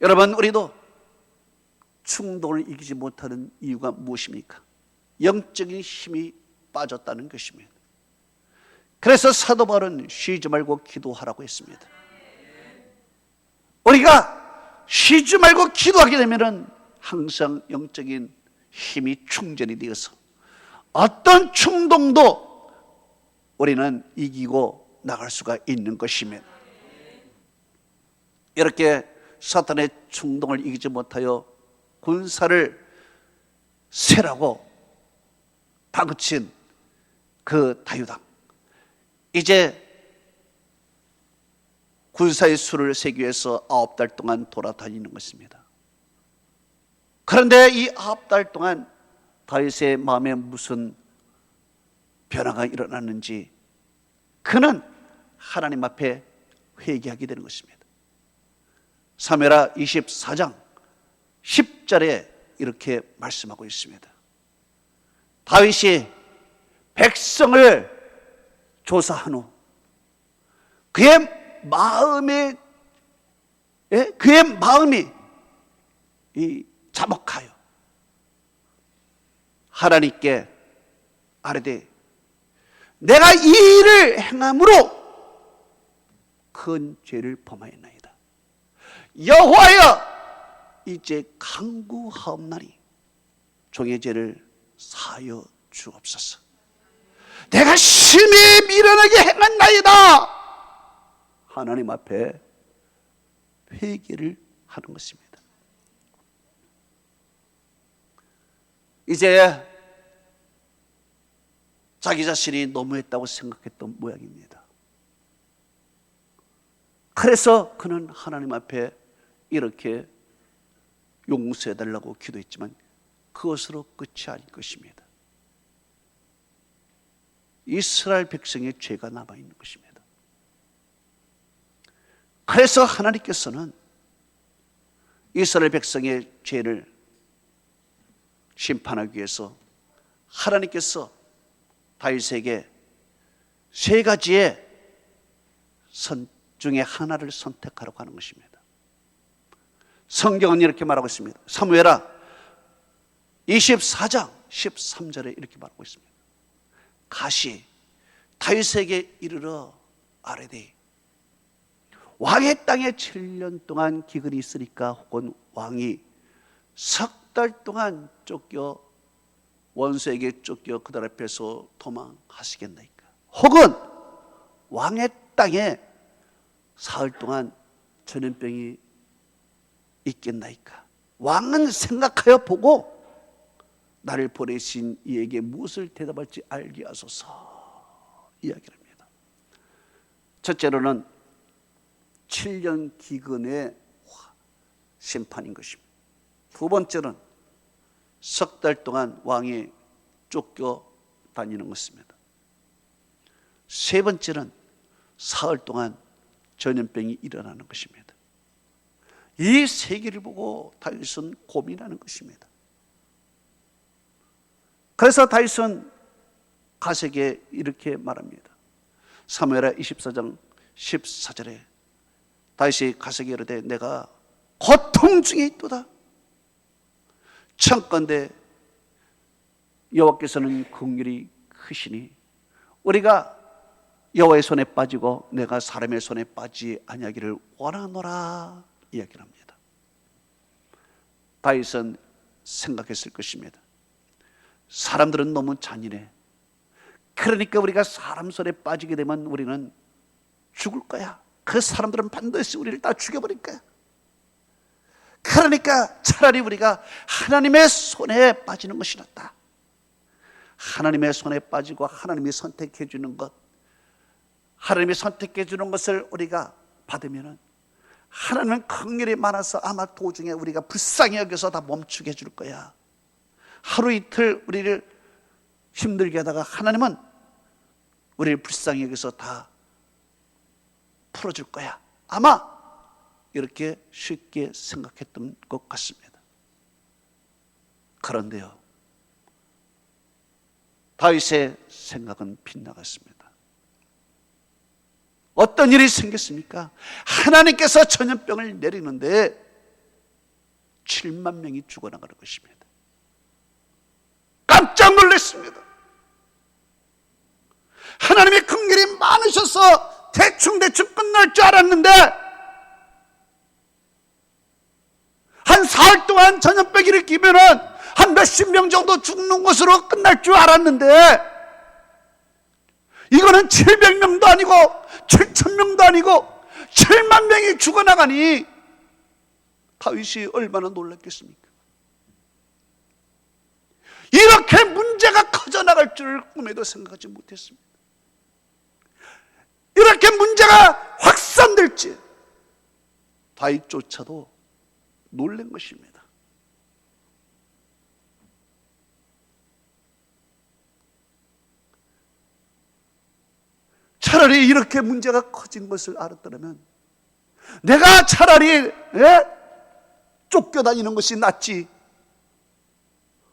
여러분, 우리도 충동을 이기지 못하는 이유가 무엇입니까? 영적인 힘이 빠졌다는 것입니다. 그래서 사도 바울은 쉬지 말고 기도하라고 했습니다. 우리가 쉬지 말고 기도하게 되면 항상 영적인 힘이 충전이 되어서 어떤 충동도 우리는 이기고 나갈 수가 있는 것입니다. 이렇게 사탄의 충동을 이기지 못하여 군사를 세라고 다그친 그 다유당, 이제 군사의 수를 세기 위해서 9달 동안 돌아다니는 것입니다. 그런데 이 9달 동안 다윗의 마음에 무슨 변화가 일어났는지 그는 하나님 앞에 회개하게 되는 것입니다. 사무엘하 24장 10절에 이렇게 말씀하고 있습니다. 다윗이 백성을 조사한 후 그의 마음이 자복하여 하나님께 아뢰되 내가 이 일을 행함으로 큰 죄를 범하였나이다. 여호와여, 이제 간구하옵나니 종의 죄를 사하여 주옵소서. 내가 심히 미련하게 행한나이다. 하나님 앞에 회개를 하는 것입니다. 이제 자기 자신이 너무했다고 생각했던 모양입니다. 그래서 그는 하나님 앞에 이렇게 용서해달라고 기도했지만 그것으로 끝이 아닐 것입니다. 이스라엘 백성의 죄가 남아있는 것입니다. 그래서 하나님께서는 이스라엘 백성의 죄를 심판하기 위해서 하나님께서 다윗에게 세 가지의 선 중에 하나를 선택하라고 하는 것입니다. 성경은 이렇게 말하고 있습니다. 사무엘하 24장 13절에 이렇게 말하고 있습니다. 가시 다윗에게 이르러 아뢰되 왕의 땅에 7년 동안 기근이 있으니까 혹은 왕이 석 달 동안 쫓겨 원수에게 쫓겨 그들 앞에서 도망하시겠나이까? 혹은 왕의 땅에 사흘 동안 전염병이 있겠나이까? 왕은 생각하여 보고 나를 보내신 이에게 무엇을 대답할지 알게 하소서 이야기를 합니다. 첫째로는 7년 기근의 심판인 것입니다. 두 번째는 석 달 동안 왕이 쫓겨 다니는 것입니다. 세 번째는 사흘 동안 전염병이 일어나는 것입니다. 이 세계를 보고 다윗은 고민하는 것입니다. 그래서 다윗은 가세에게 이렇게 말합니다. 사무엘하 24장 14절에 다윗이 가세에게 이르되 내가 고통 중에 있도다. 청컨대 여호와께서는 긍휼이 크시니 우리가 여호와의 손에 빠지고 내가 사람의 손에 빠지지 아니하기를 원하노라 이야기를 합니다. 다윗은 생각했을 것입니다. 사람들은 너무 잔인해. 그러니까 우리가 사람 손에 빠지게 되면 우리는 죽을 거야. 그 사람들은 반드시 우리를 다 죽여버릴 거야. 그러니까 차라리 우리가 하나님의 손에 빠지는 것이 낫다. 하나님의 손에 빠지고 하나님이 선택해 주는 것, 하나님이 선택해 주는 것을 우리가 받으면은 하나님은 긍휼이 많아서 아마 도중에 우리가 불쌍히 여겨서 다 멈추게 해줄 거야. 하루 이틀 우리를 힘들게 하다가 하나님은 우리를 불쌍히 여겨서 다 풀어줄 거야. 아마 이렇게 쉽게 생각했던 것 같습니다. 그런데요, 다윗의 생각은 빗나갔습니다. 어떤 일이 생겼습니까? 하나님께서 전염병을 내리는데 7만 명이 죽어나가는 것입니다. 깜짝 놀랐습니다. 하나님의 긍휼이 많으셔서 대충 끝날 줄 알았는데 한 사흘 동안 전염병 일으키면은 한 몇십 명 정도 죽는 것으로 끝날 줄 알았는데 이거는 700명도 아니고 7,000명도 아니고 7만 명이 죽어나가니 다윗이 얼마나 놀랐겠습니까? 이렇게 문제가 커져나갈 줄 꿈에도 생각하지 못했습니다. 이렇게 문제가 확산될지 다윗조차도 놀란 것입니다. 차라리 이렇게 문제가 커진 것을 알았더라면 내가 차라리 쫓겨다니는 것이 낫지.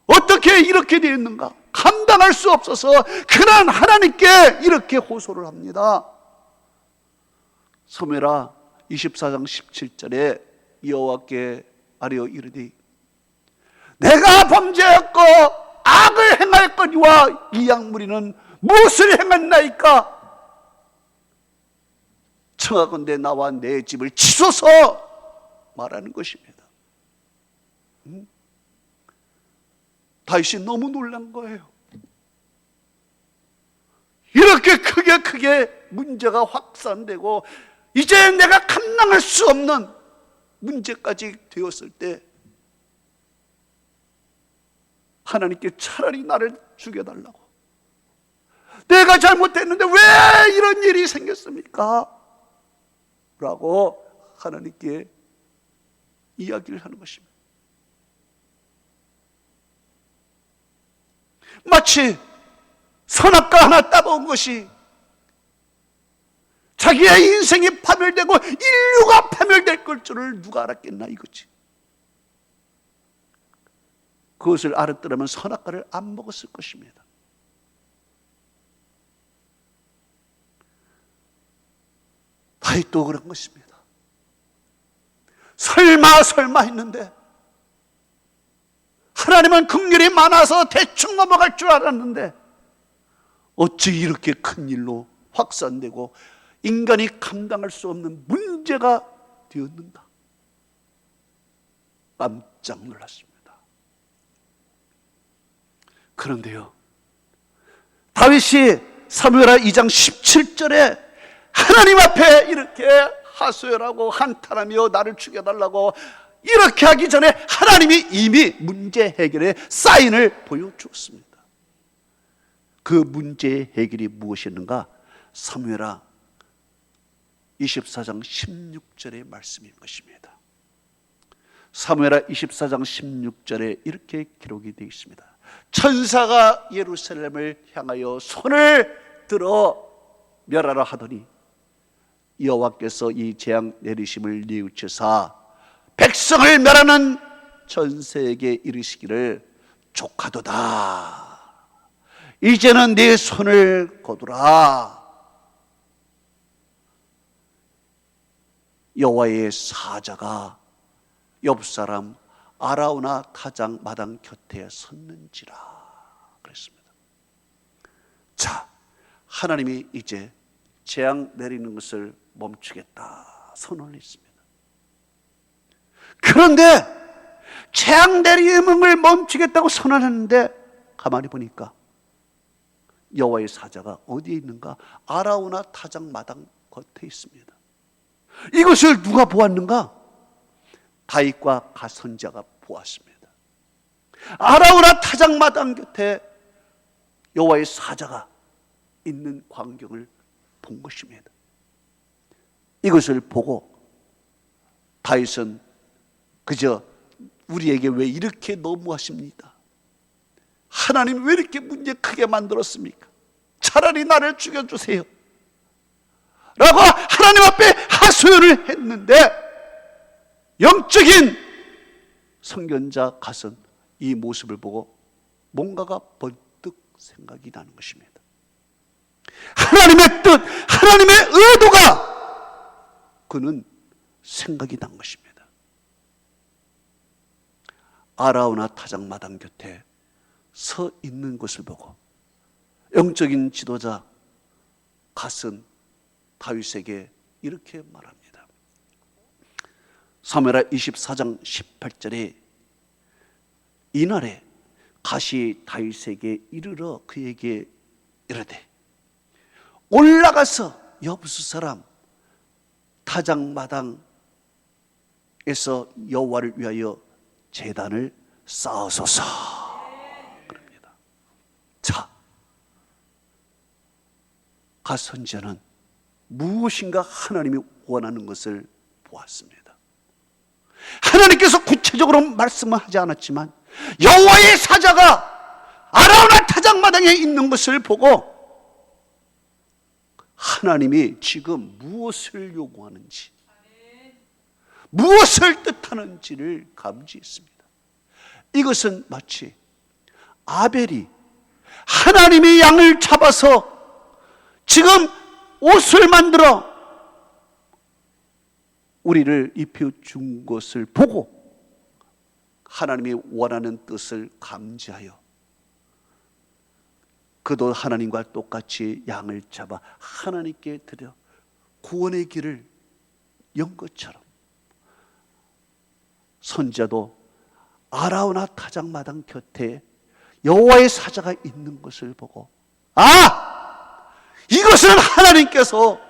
어떻게 이렇게 되었는가? 감당할 수 없어서 그런 하나님께 이렇게 호소를 합니다. 사무엘하 24장 17절에 여호와께 아뢰어 이르되 내가 범죄하였고 악을 행하였거니와 이 약무리는 무엇을 행했나이까? 청하건대 나와 내 집을 치소서 말하는 것입니다. 다윗이 너무 놀란 거예요. 이렇게 크게 문제가 확산되고 이제 내가 감당할 수 없는 문제까지 되었을 때 하나님께 차라리 나를 죽여달라고, 내가 잘못했는데 왜 이런 일이 생겼습니까? 라고 하나님께 이야기를 하는 것입니다. 마치 선악과 하나 따먹은 것이 자기의 인생이 파멸되고 인류가 파멸될 걸 줄을 누가 알았겠나 이거지. 그것을 알았더라면 선악과를 안 먹었을 것입니다. 다윗도 그런 것입니다. 설마 했는데 하나님은 긍휼이 많아서 대충 넘어갈 줄 알았는데 어찌 이렇게 큰 일로 확산되고 인간이 감당할 수 없는 문제가 되었는가? 깜짝 놀랐습니다. 그런데요, 다윗이 사무엘하 2장 17절에 하나님 앞에 이렇게 하소연하고 한탄하며 나를 죽여달라고 이렇게 하기 전에 하나님이 이미 문제 해결의 사인을 보여주었습니다. 그 문제 해결이 무엇이었는가? 사무엘하 24장 16절의 말씀인 것입니다. 사무엘하 24장 16절에 이렇게 기록이 되어 있습니다. 천사가 예루살렘을 향하여 손을 들어 멸하라 하더니 여호와께서 이 재앙 내리심을 뉘우쳐사 백성을 멸하는 전세에게 이르시기를 족하도다. 이제는 네 손을 거두라. 여호와의 사자가 옆 사람 아라우나 타작 마당 곁에 섰는지라 그랬습니다. 자, 하나님이 이제 재앙 내리는 것을 멈추겠다 선언을 했습니다. 그런데 재앙 내리는 걸 멈추겠다고 선언했는데 가만히 보니까 여호와의 사자가 어디에 있는가? 아라우나 타작 마당 겉에 있습니다. 이것을 누가 보았는가? 다윗과 갓 선지자가 보았습니다. 아라우나 타작 마당 곁에 여호와의 사자가 있는 광경을 본 것입니다. 이것을 보고 다윗은 그저 우리에게 왜 이렇게 너무하십니까? 하나님 왜 이렇게 문제 크게 만들었습니까? 차라리 나를 죽여주세요 라고 하나님 앞에 하소연을 했는데, 영적인 선견자 갓은 이 모습을 보고 뭔가가 번뜩 생각이 나는 것입니다. 하나님의 뜻, 하나님의 의도가 그는 생각이 난 것입니다. 아라우나 타작 마당 곁에 서 있는 것을 보고 영적인 지도자 갓은 다윗에게 이렇게 말합니다. 사무엘하 24장 18절에 이날에 갓이 다윗에게 이르러 그에게 이르되 올라가서 여부수 사람 타작 마당에서 여호와를 위하여 제단을 쌓으소서 그럽니다. 자, 갓 선지자는 무엇인가 하나님이 원하는 것을 보았습니다. 하나님께서 구체적으로 말씀은 하지 않았지만 여호와의 사자가 아라우나 타작 마당에 있는 것을 보고 하나님이 지금 무엇을 요구하는지, 무엇을 뜻하는지를 감지했습니다. 이것은 마치 아벨이 하나님이 양을 잡아서 지금 옷을 만들어 우리를 입혀준 것을 보고 하나님이 원하는 뜻을 감지하여 그도 하나님과 똑같이 양을 잡아 하나님께 드려 구원의 길을 연 것처럼 선지자도 아라우나 타작 마당 곁에 여호와의 사자가 있는 것을 보고 이것은 하나님께서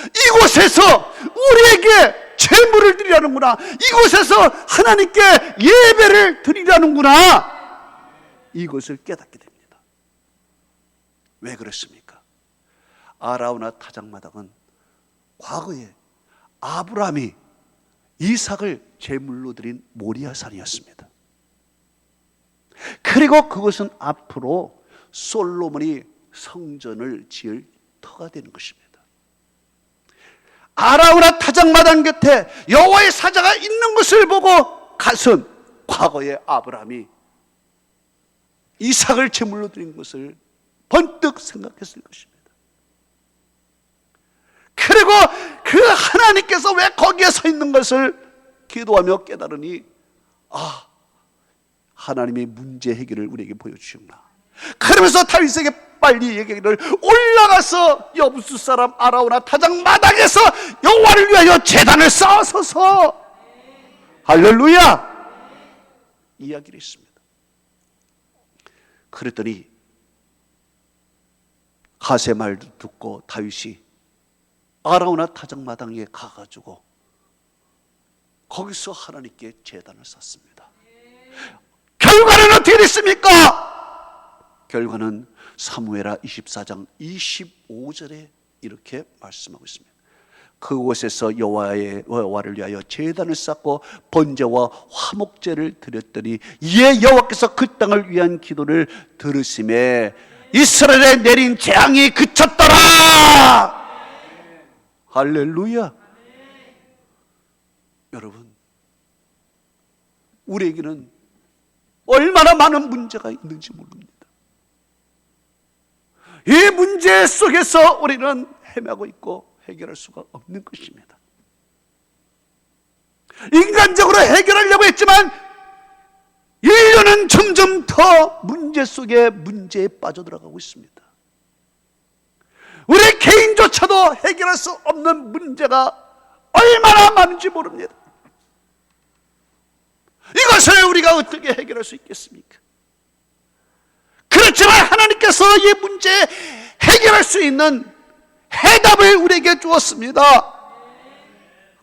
이곳에서 우리에게 제물을 드리라는구나, 이곳에서 하나님께 예배를 드리라는구나, 이것을 깨닫게 됩니다. 왜 그렇습니까? 아라우나 타작 마당은 과거에 아브라함이 이삭을 제물로 드린 모리아산이었습니다. 그리고 그것은 앞으로 솔로몬이 성전을 지을 터가 되는 것입니다. 아라우나 타작 마당 곁에 여호와의 사자가 있는 것을 보고 갓은 과거에 아브라함이 이삭을 제물로 드린 것을 번뜩 생각했을 것입니다. 그리고 그 하나님께서 왜 거기에 서 있는 것을 기도하며 깨달으니 하나님의 문제 해결을 우리에게 보여주셨구나. 그러면서 다윗에게 빨리 얘기를 올라가서 여부수 사람 아라우나 타작 마당에서 여호와를 위하여 제단을 쌓아서서 할렐루야 이야기를 했습니다. 그랬더니 갓의 말도 듣고 다윗이 아라우나 타작 마당에 가가지고 거기서 하나님께 제단을 쌓습니다. 결과는 어떻게 됐습니까? 결과는 사무엘하 24장 25절에 이렇게 말씀하고 있습니다. 그곳에서 여호와를 위하여 제단을 쌓고 번제와 화목제를 드렸더니 이에 여호와께서 그 땅을 위한 기도를 들으심에 이스라엘에 내린 재앙이 그쳤더라. 할렐루야. 여러분, 우리에게는 얼마나 많은 문제가 있는지 모릅니다. 이 문제 속에서 우리는 헤매고 있고 해결할 수가 없는 것입니다. 인간적으로 해결하려고 했지만 인류는 점점 더 문제 속에 문제에 빠져들어가고 있습니다. 우리 개인조차도 해결할 수 없는 문제가 얼마나 많은지 모릅니다. 이것을 우리가 어떻게 해결할 수 있겠습니까? 그렇지만 하나님께서 이 문제에 해결할 수 있는 해답을 우리에게 주었습니다.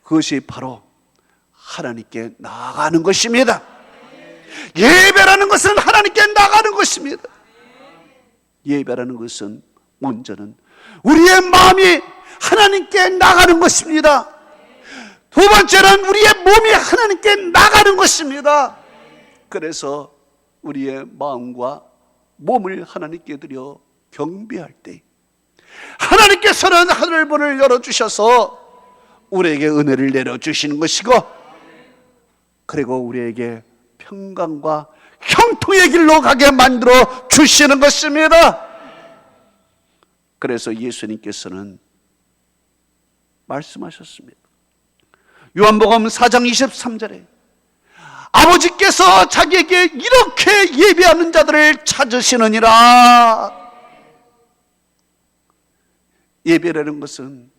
그것이 바로 하나님께 나아가는 것입니다. 예배라는 것은 하나님께 나아가는 것입니다. 예배라는 것은 먼저는 우리의 마음이 하나님께 나가는 것입니다. 두 번째는 우리의 몸이 하나님께 나가는 것입니다. 그래서 우리의 마음과 몸을 하나님께 드려 경배할 때 하나님께서는 하늘문을 열어주셔서 우리에게 은혜를 내려주시는 것이고, 그리고 우리에게 평강과 형통의 길로 가게 만들어 주시는 것입니다. 그래서 예수님께서는 말씀하셨습니다. 요한복음 4장 23절에 아버지께서 자기에게 이렇게 예배하는 자들을 찾으시느니라. 예배라는 것은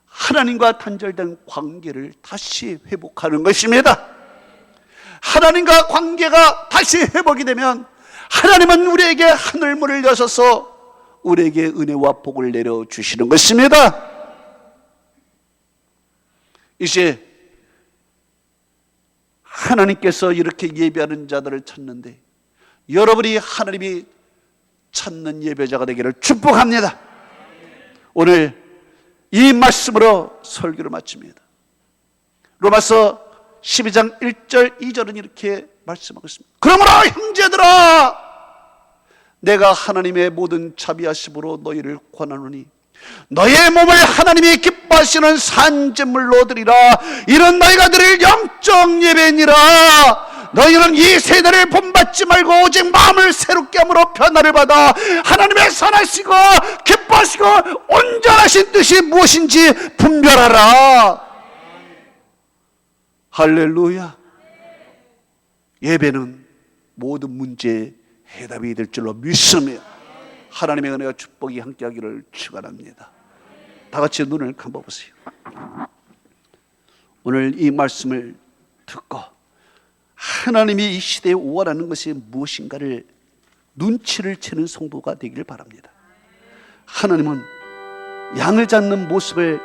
하나님과 단절된 관계를 다시 회복하는 것입니다. 하나님과 관계가 다시 회복이 되면 하나님은 우리에게 하늘문을 여셔서 우리에게 은혜와 복을 내려주시는 것입니다. 이제 하나님께서 이렇게 예배하는 자들을 찾는데 여러분이 하나님이 찾는 예배자가 되기를 축복합니다. 오늘 이 말씀으로 설교를 마칩니다. 로마서 12장 1절 2절은 이렇게 말씀하고 있습니다. 그러므로 형제들아, 내가 하나님의 모든 자비하심으로 너희를 권하노니 너희의 몸을 하나님이 기뻐하시는 산제물로 드리라. 이런 너희가 드릴 영적 예배니라. 너희는 이 세대를 본받지 말고 오직 마음을 새롭게 함으로 변화를 받아 하나님의 선하시고 기뻐하시고 온전하신 뜻이 무엇인지 분별하라. 할렐루야. 예배는 모든 문제의 해답이 될 줄로 믿습니다. 하나님의 은혜와 축복이 함께하기를 축원합니다. 다 같이 눈을 감아보세요. 오늘 이 말씀을 듣고 하나님이 이 시대에 원하는 것이 무엇인가를 눈치를 채는 성도가 되기를 바랍니다. 하나님은 양을 잡는 모습을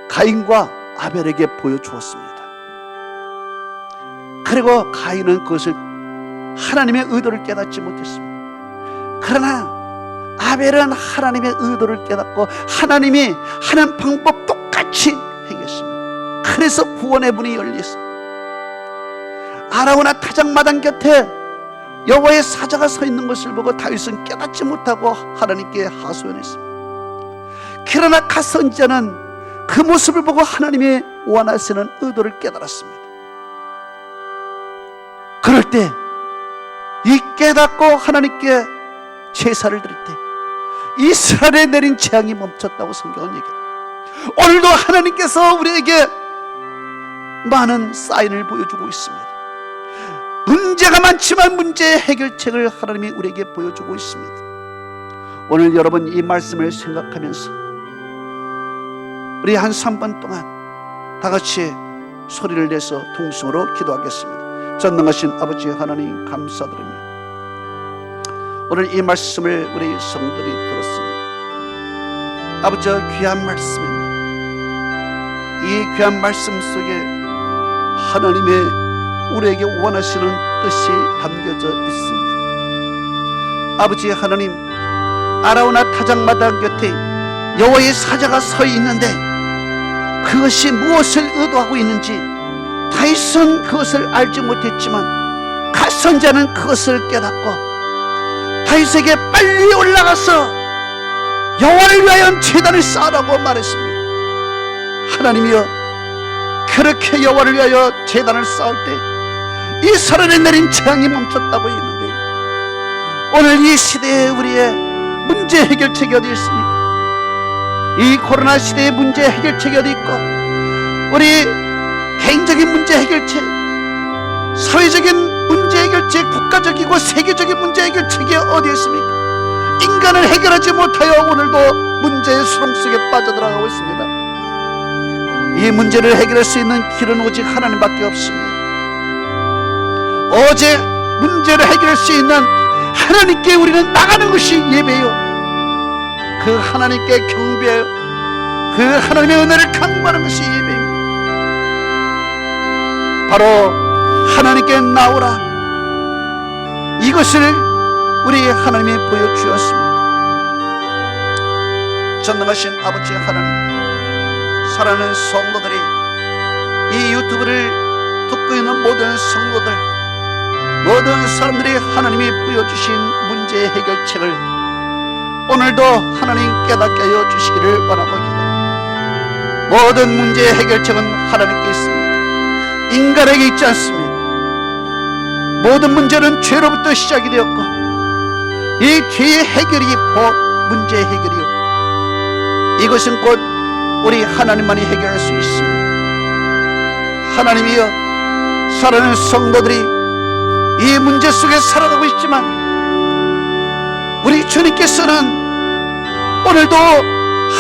가인과 아벨에게 보여주었습니다. 그리고 가인은 그것을 하나님의 의도를 깨닫지 못했습니다. 그러나 아벨은 하나님의 의도를 깨닫고 하나님이 하는 방법 똑같이 행했습니다. 그래서 구원의 문이 열렸습니다. 아라우나 타작마당 곁에 여호와의 사자가 서 있는 것을 보고 다윗은 깨닫지 못하고 하나님께 하소연했습니다. 그러나 갓 선지자는 그 모습을 보고 하나님의 원하시는 의도를 깨달았습니다. 그럴 때 이 깨닫고 하나님께 제사를 드릴 때 이스라엘에 내린 재앙이 멈췄다고 성경은 얘기합니다. 오늘도 하나님께서 우리에게 많은 사인을 보여주고 있습니다. 문제가 많지만 문제의 해결책을 하나님이 우리에게 보여주고 있습니다. 오늘 여러분 이 말씀을 생각하면서 우리 한 3분 동안 다 같이 소리를 내서 통성으로 기도하겠습니다. 전능하신 아버지 하나님 감사드립니다. 오늘 이 말씀을 우리 성도들이 들었습니다. 아버지 귀한 말씀입니다. 이 귀한 말씀 속에 하나님의 우리에게 원하시는 뜻이 담겨져 있습니다. 아버지 하나님, 아라우나 타작마당 곁에 여호와의 사자가 서 있는데 그것이 무엇을 의도하고 있는지 다윗은 그것을 알지 못했지만 갓 선지자는 그것을 깨닫고 다윗에게 빨리 올라가서 여호와를 위하여 제단을 쌓으라고 말했습니다. 하나님이여, 그렇게 여호와를 위하여 제단을 쌓을 때 이스라엘에 내린 재앙이 멈췄다고 했는데, 오늘 이 시대에 우리의 문제 해결책이 어디 있습니까? 이 코로나 시대의 문제 해결책이 어디 있고, 우리 개인적인 문제 해결책, 사회적인 문제 해결책, 국가적이고 세계적인 문제 해결책이 어디 있습니까? 인간을 해결하지 못하여 오늘도 문제의 수렁 속에 빠져들어가고 있습니다. 이 문제를 해결할 수 있는 길은 오직 하나님밖에 없습니다. 어제 문제를 해결할 수 있는 하나님께 우리는 나가는 것이 예배요, 그 하나님께 경배하여 그 하나님의 은혜를 강구하는 것이 예배입니다. 바로 하나님께 나오라, 이것을 우리 하나님이 보여주었습니다. 전능하신 아버지 하나님, 사랑하는 성도들이, 이 유튜브를 듣고 있는 모든 성도들, 모든 사람들이 하나님이 보여주신 문제 해결책을 오늘도 하나님 깨닫게 하여 주시기를 원하고 기도합니다. 모든 문제 해결책은 하나님께 있습니다. 인간에게 있지 않습니다. 모든 문제는 죄로부터 시작이 되었고, 이 죄의 해결이 곧 문제 해결이요, 이것은 곧 우리 하나님만이 해결할 수 있습니다. 하나님이여, 사랑하는 성도들이 이 문제 속에 살아가고 있지만 우리 주님께서는 오늘도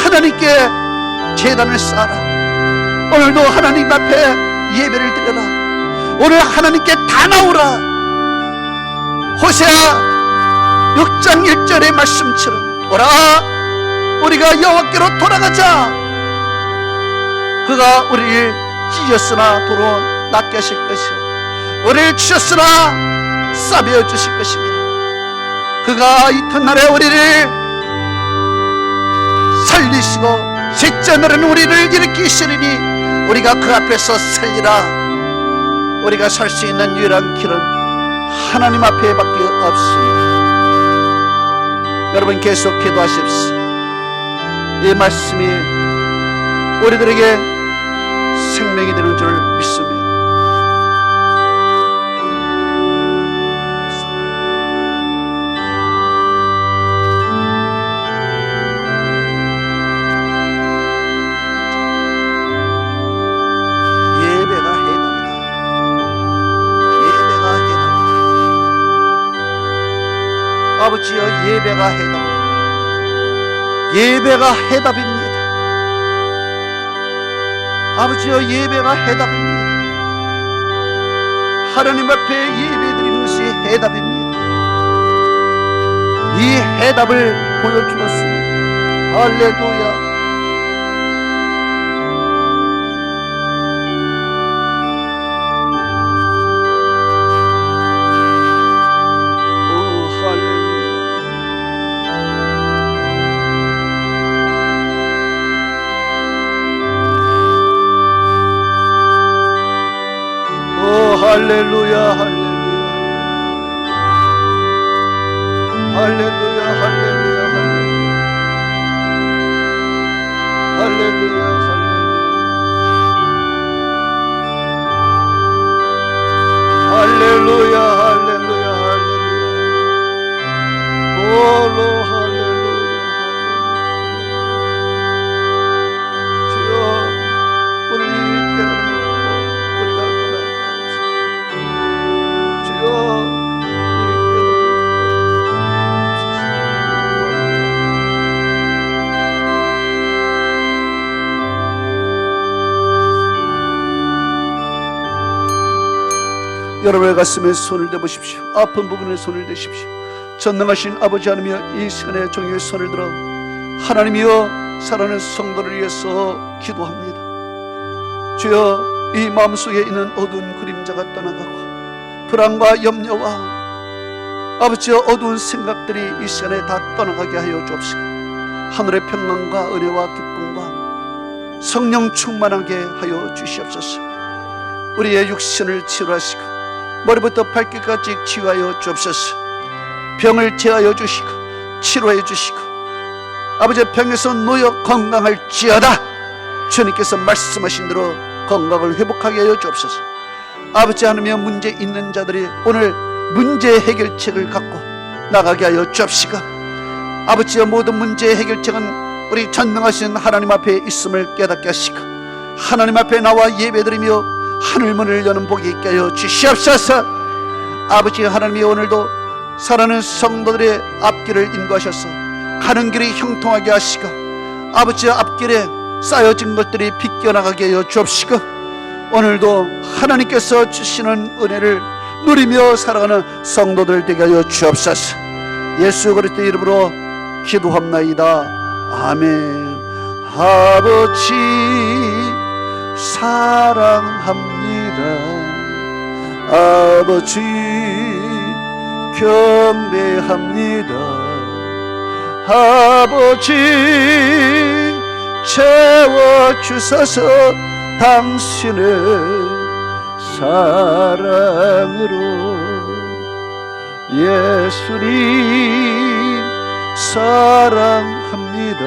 하나님께 제단을 쌓아라, 오늘도 하나님 앞에 예배를 드려라, 오늘 하나님께 다 나오라. 호세아 6장 1절의 말씀처럼, 오라 우리가 여호와께로 돌아가자. 그가 우리를 찢었으나 도로 낫게 하실 것이요, 우리를 치셨으나 싸매어 주실 것입니다. 그가 이튿날에 우리를 살리시고 셋째 날에는 우리를 일으키시리니 우리가 그 앞에서 살리라. 우리가 살 수 있는 유일한 길은 하나님 앞에 밖에 없습니다. 여러분 계속 기도하십시오. 이 말씀이 우리들에게 생명이 되는 줄 믿습니다. 아버지여, 예배가 해답입니다. 예배가 해답입니다. 아버지여, 예배가 해답입니다. 하나님 앞에 예배드리는 것이 해답입니다. 이 해답을 보여주었습니다. 할렐루야. 할렐루야, 할렐루야, 할렐루야, 할렐루야, 할렐루야, 할렐루야, 할렐루야, 할렐루야, 오로 할렐루야, 주여, 우리 깨달음을 우리가 떠나게 하옵소서. 주여, 여러분의 가슴에 손을 대보십시오. 아픈 부분에 손을 대십시오. 전능하신 아버지 하나님이여, 이 시간에 종의 손을 들어 하나님이여, 사랑하는 성도를 위해서 기도합니다. 주여, 이 마음속에 있는 어두운 그림자가 떠나가고 불안과 염려와 아버지여 어두운 생각들이 이 시간에 다 떠나가게 하여 주옵시고, 하늘의 평강과 은혜와 기쁨과 성령 충만하게 하여 주시옵소서. 우리의 육신을 치유하시고 머리부터 발끝까지 치유하여 주옵소서. 병을 제하여 주시고 치료해 주시고 아버지 병에서 놓여 건강할지어다. 주님께서 말씀하신 대로 건강을 회복하게 하여 주옵소서. 아버지 하나님의 문제 있는 자들이 오늘 문제 해결책을 갖고 나가게 하여 주옵시고 아버지의 모든 문제 해결책은 우리 전능하신 하나님 앞에 있음을 깨닫게 하시고 하나님 앞에 나와 예배드리며 하늘문을 여는 복이 있게 하여 주시옵소서. 아버지 하나님이 오늘도 사랑하는 성도들의 앞길을 인도하셔서 가는 길이 형통하게 하시고 아버지의 앞길에 쌓여진 것들이 비껴나가게 하여 주옵시고 오늘도 하나님께서 주시는 은혜를 누리며 살아가는 성도들 되게 하여 주옵소서. 예수 그리스도 이름으로 기도합나이다. 아멘. 아버지 사랑합니다. 아버지 경배합니다. 아버지 채워주소서. 당신의 사랑으로 예수님 사랑합니다.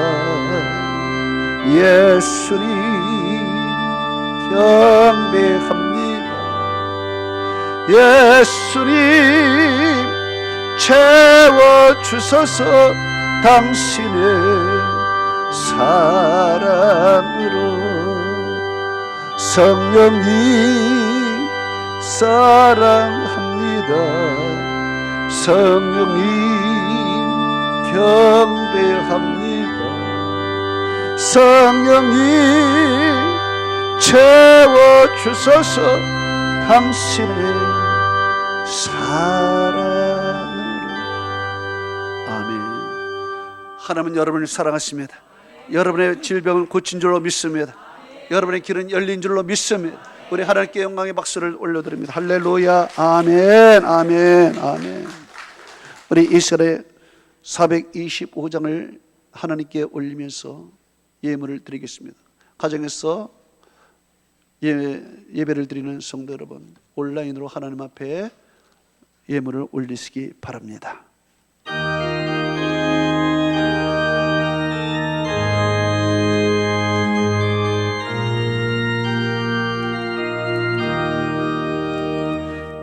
예수님 경배합니다. 예수님 채워주소서. 당신의 사랑으로 성령님 사랑합니다. 성령님 경배합니다. 성령님 채워주소서. 당신의 사랑으로. 아멘. 하나님은 여러분을 사랑하십니다. 여러분의 질병을 고친 줄로 믿습니다. 여러분의 길은 열린 줄로 믿습니다. 우리 하나님께 영광의 박수를 올려드립니다. 할렐루야. 아멘. 아멘. 아멘. 우리 이스라엘 425장을 하나님께 올리면서 예물을 드리겠습니다. 가정에서 예배를 드리는 성도 여러분, 온라인으로 하나님 앞에 예물을 올리시기 바랍니다.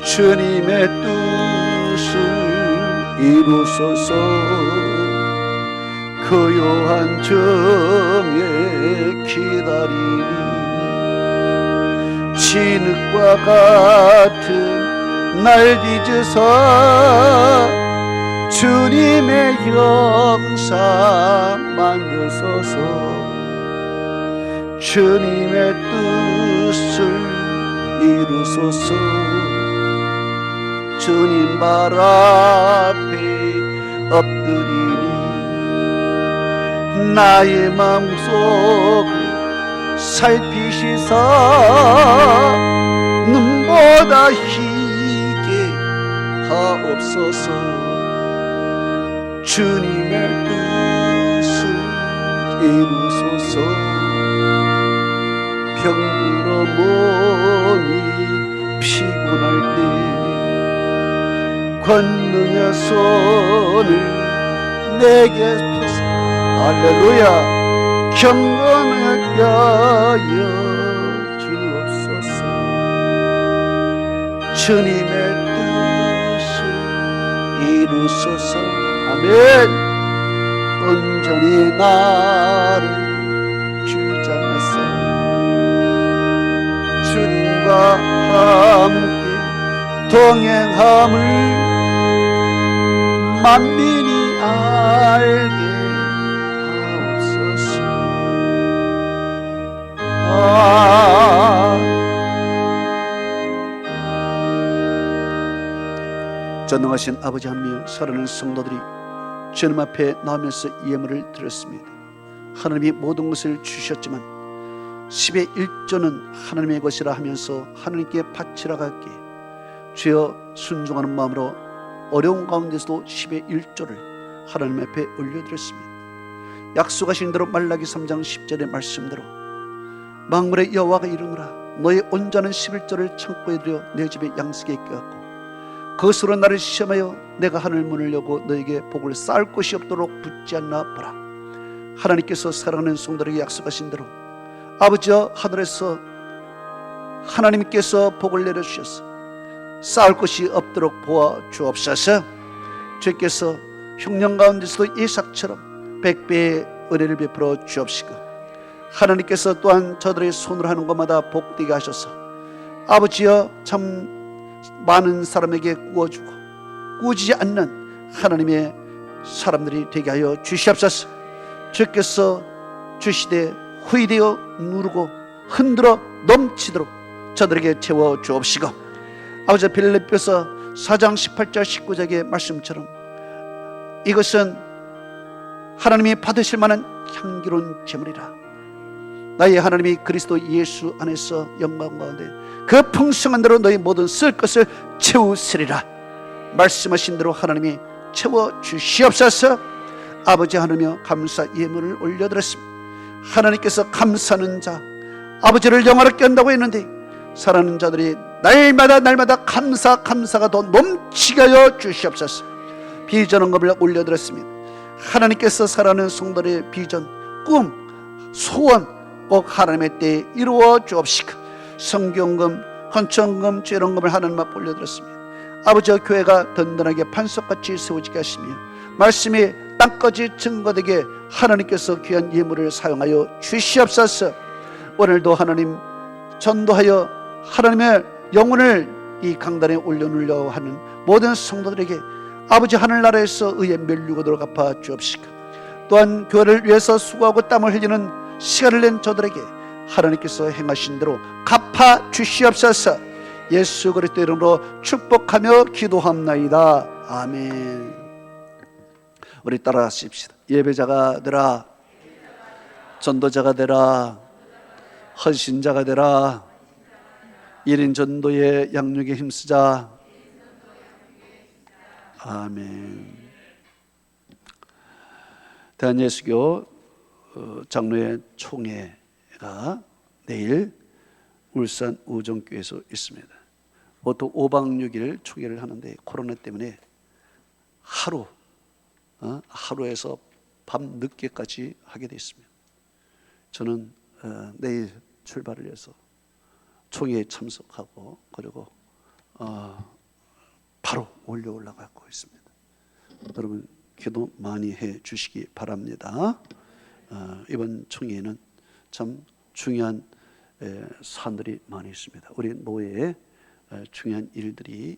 주님의 뜻을 이루소서. 고요한 점에 기다리니 진흙과 같은 날 빚으사 주님의 형상 만드소서. 주님의 뜻을 이루소서. 주님 발 앞에 엎드리니 나의 마음속을 살피시사 눈보다 희게 하옵소서. 주님의 뜻을 이루소서. 병들어 몸이 피곤할 때 권능의 손을 내게 펴사 할렐루야 경건하게 하여 주옵소서. 주님의 뜻을 이루소서. 아멘. 온전히 나를 주장하사 주님과 함께 동행함을 만민이 알게 하옵소서. 전능하신 아버지 하나님, 사랑하는 성도들이 주님 앞에 나오면서 예물을 드렸습니다. 하나님이 모든 것을 주셨지만 10의 1조는 하나님의 것이라 하면서 하나님께 바치라 갈게 주여 순종하는 마음으로 어려운 가운데서도 10의 1조를 하나님 앞에 올려드렸습니다. 약속하신 대로 말라기 3장 10절의 말씀대로 만군의 여호와가 이르노라 너의 온전한 11조를 창고에 들여 내 집에 양식에 껴갖고 그것으로 나를 시험하여 내가 하늘 문을 여고 너에게 복을 쌓을 곳이 없도록 붙지 않나 보라. 하나님께서 사랑하는 성도에게 약속하신 대로 아버지여 하늘에서 하나님께서 복을 내려주셔서 쌓을 곳이 없도록 보아 주옵소서. 주께서 흉년 가운데서도 이삭처럼 100배의 은혜를 베풀어 주옵시고 하나님께서 또한 저들의 손으로 하는 것마다 복되게 하셔서 아버지여 참 많은 사람에게 구워주고 꾸지지 않는 하나님의 사람들이 되게 하여 주시옵소서. 주께서 주시되 후이되어 누르고 흔들어 넘치도록 저들에게 채워 주옵시고 아버지 빌립보서 4장 18절 19절의 말씀처럼 이것은 하나님이 받으실 만한 향기로운 제물이라. 나의 하나님이 그리스도 예수 안에서 영광 가운데 그 풍성한 대로 너희 모든 쓸 것을 채우시리라. 말씀하신 대로 하나님이 채워 주시옵소서. 아버지 하나님여 감사 예물을 올려드렸습니다. 하나님께서 감사하는 자 아버지를 영화롭게 한다고 했는데 사랑하는 자들이 날마다 감사가 더 넘치게 하여 주시옵소서. 비전 헌금을 올려드렸습니다. 하나님께서 사랑하는 성도의 비전, 꿈, 소원 꼭 하나님의 때에 이루어 주옵시고 성경금, 헌천금, 죄런금을 하나님 앞에 올려드렸습니다. 아버지와 교회가 든든하게 반석같이 세워지게 하시며 말씀이 땅까지 증거되게 하나님께서 귀한 예물을 사용하여 주시옵소서. 오늘도 하나님 전도하여 하나님의 영혼을 이 강단에 올려놓으려 하는 모든 성도들에게 아버지 하늘나라에서 의의 멸류관으로 갚아 주옵시고 또한 교회를 위해서 수고하고 땀을 흘리는 시간을 낸 저들에게 하나님께서 행하신 대로 갚아 주시옵소서. 예수 그리스도 이름으로 축복하며 기도합나이다. 아멘. 우리 따라하십시다. 예배자가 되라, 전도자가 되라, 헌신자가 되라, 1인 전도의 양육에 힘쓰자. 아멘. 대한예수교 장로회 총회가 내일 울산 우정교회에서 있습니다. 보통 5박 6일 총회를 하는데 코로나 때문에 하루에서 밤 늦게까지 하게 되어 있습니다. 저는 내일 출발을 해서 총회에 참석하고 그리고 바로 올라가고 있습니다. 여러분 기도 많이 해 주시기 바랍니다. 이번 총회에는 참 중요한 사안들이 많이 있습니다. 우리 노예에 중요한 일들이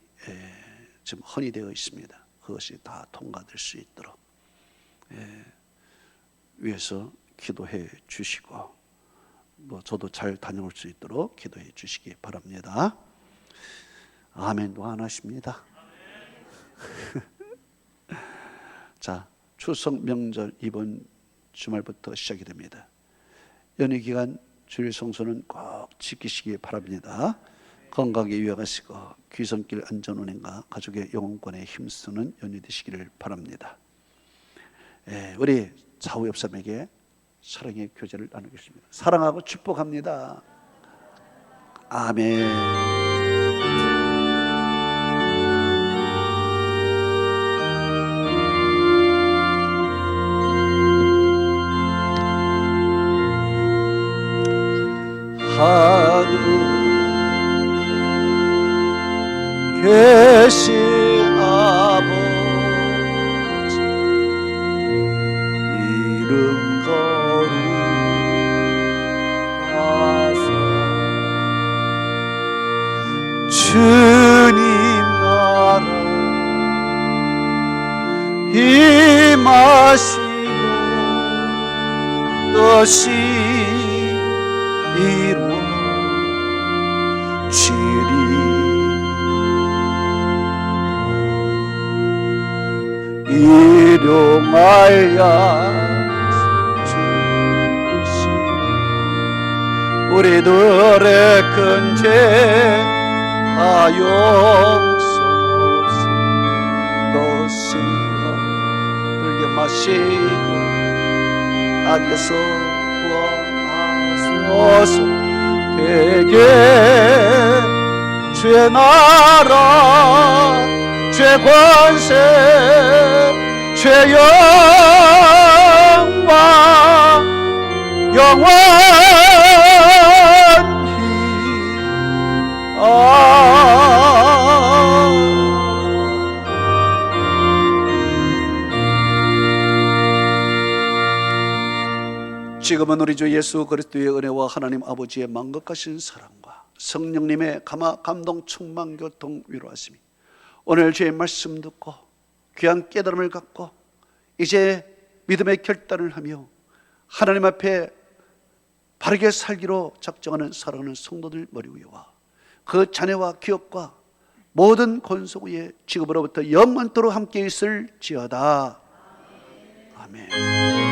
지금 헌의되어 있습니다. 그것이 다 통과될 수 있도록 위해서 기도해 주시고 저도 잘 다녀올 수 있도록 기도해 주시기 바랍니다. 아멘도 안 하십니다. 자, 추석 명절 이번 주말부터 시작이 됩니다. 연휴 기간 주일 성수는 꼭 지키시기 바랍니다. 건강에 유의하시고 귀성길 안전운행과 가족의 영혼권에 힘쓰는 연휴 되시기를 바랍니다. 우리 좌우 옆 사람에게 사랑의 교제를 나누겠습니다. 사랑하고 축복합니다. 아멘. 하늘 계신 아버지 이름 거룩하사 주님 나라 임하시고 뜻이 일용할 양주시니 우리들의 큰 죄 다 용서없으시고 불게 마시고 악에서 구원하소서. 주옵소서. 대개 주의 나라 주의 권세 주의 영광 영원히 지금은 우리 주 예수 그리스도의 은혜와 하나님 아버지의 만극하신 사랑과 성령님의 감동 충만 교통 위로하심이 오늘 주의 말씀 듣고 귀한 깨달음을 갖고 이제 믿음의 결단을 하며 하나님 앞에 바르게 살기로 작정하는 사랑하는 성도들 머리 위와 그 자녀와 기업과 모든 권속 위에 지금으로부터 영원토록 함께 있을지어다. 아멘.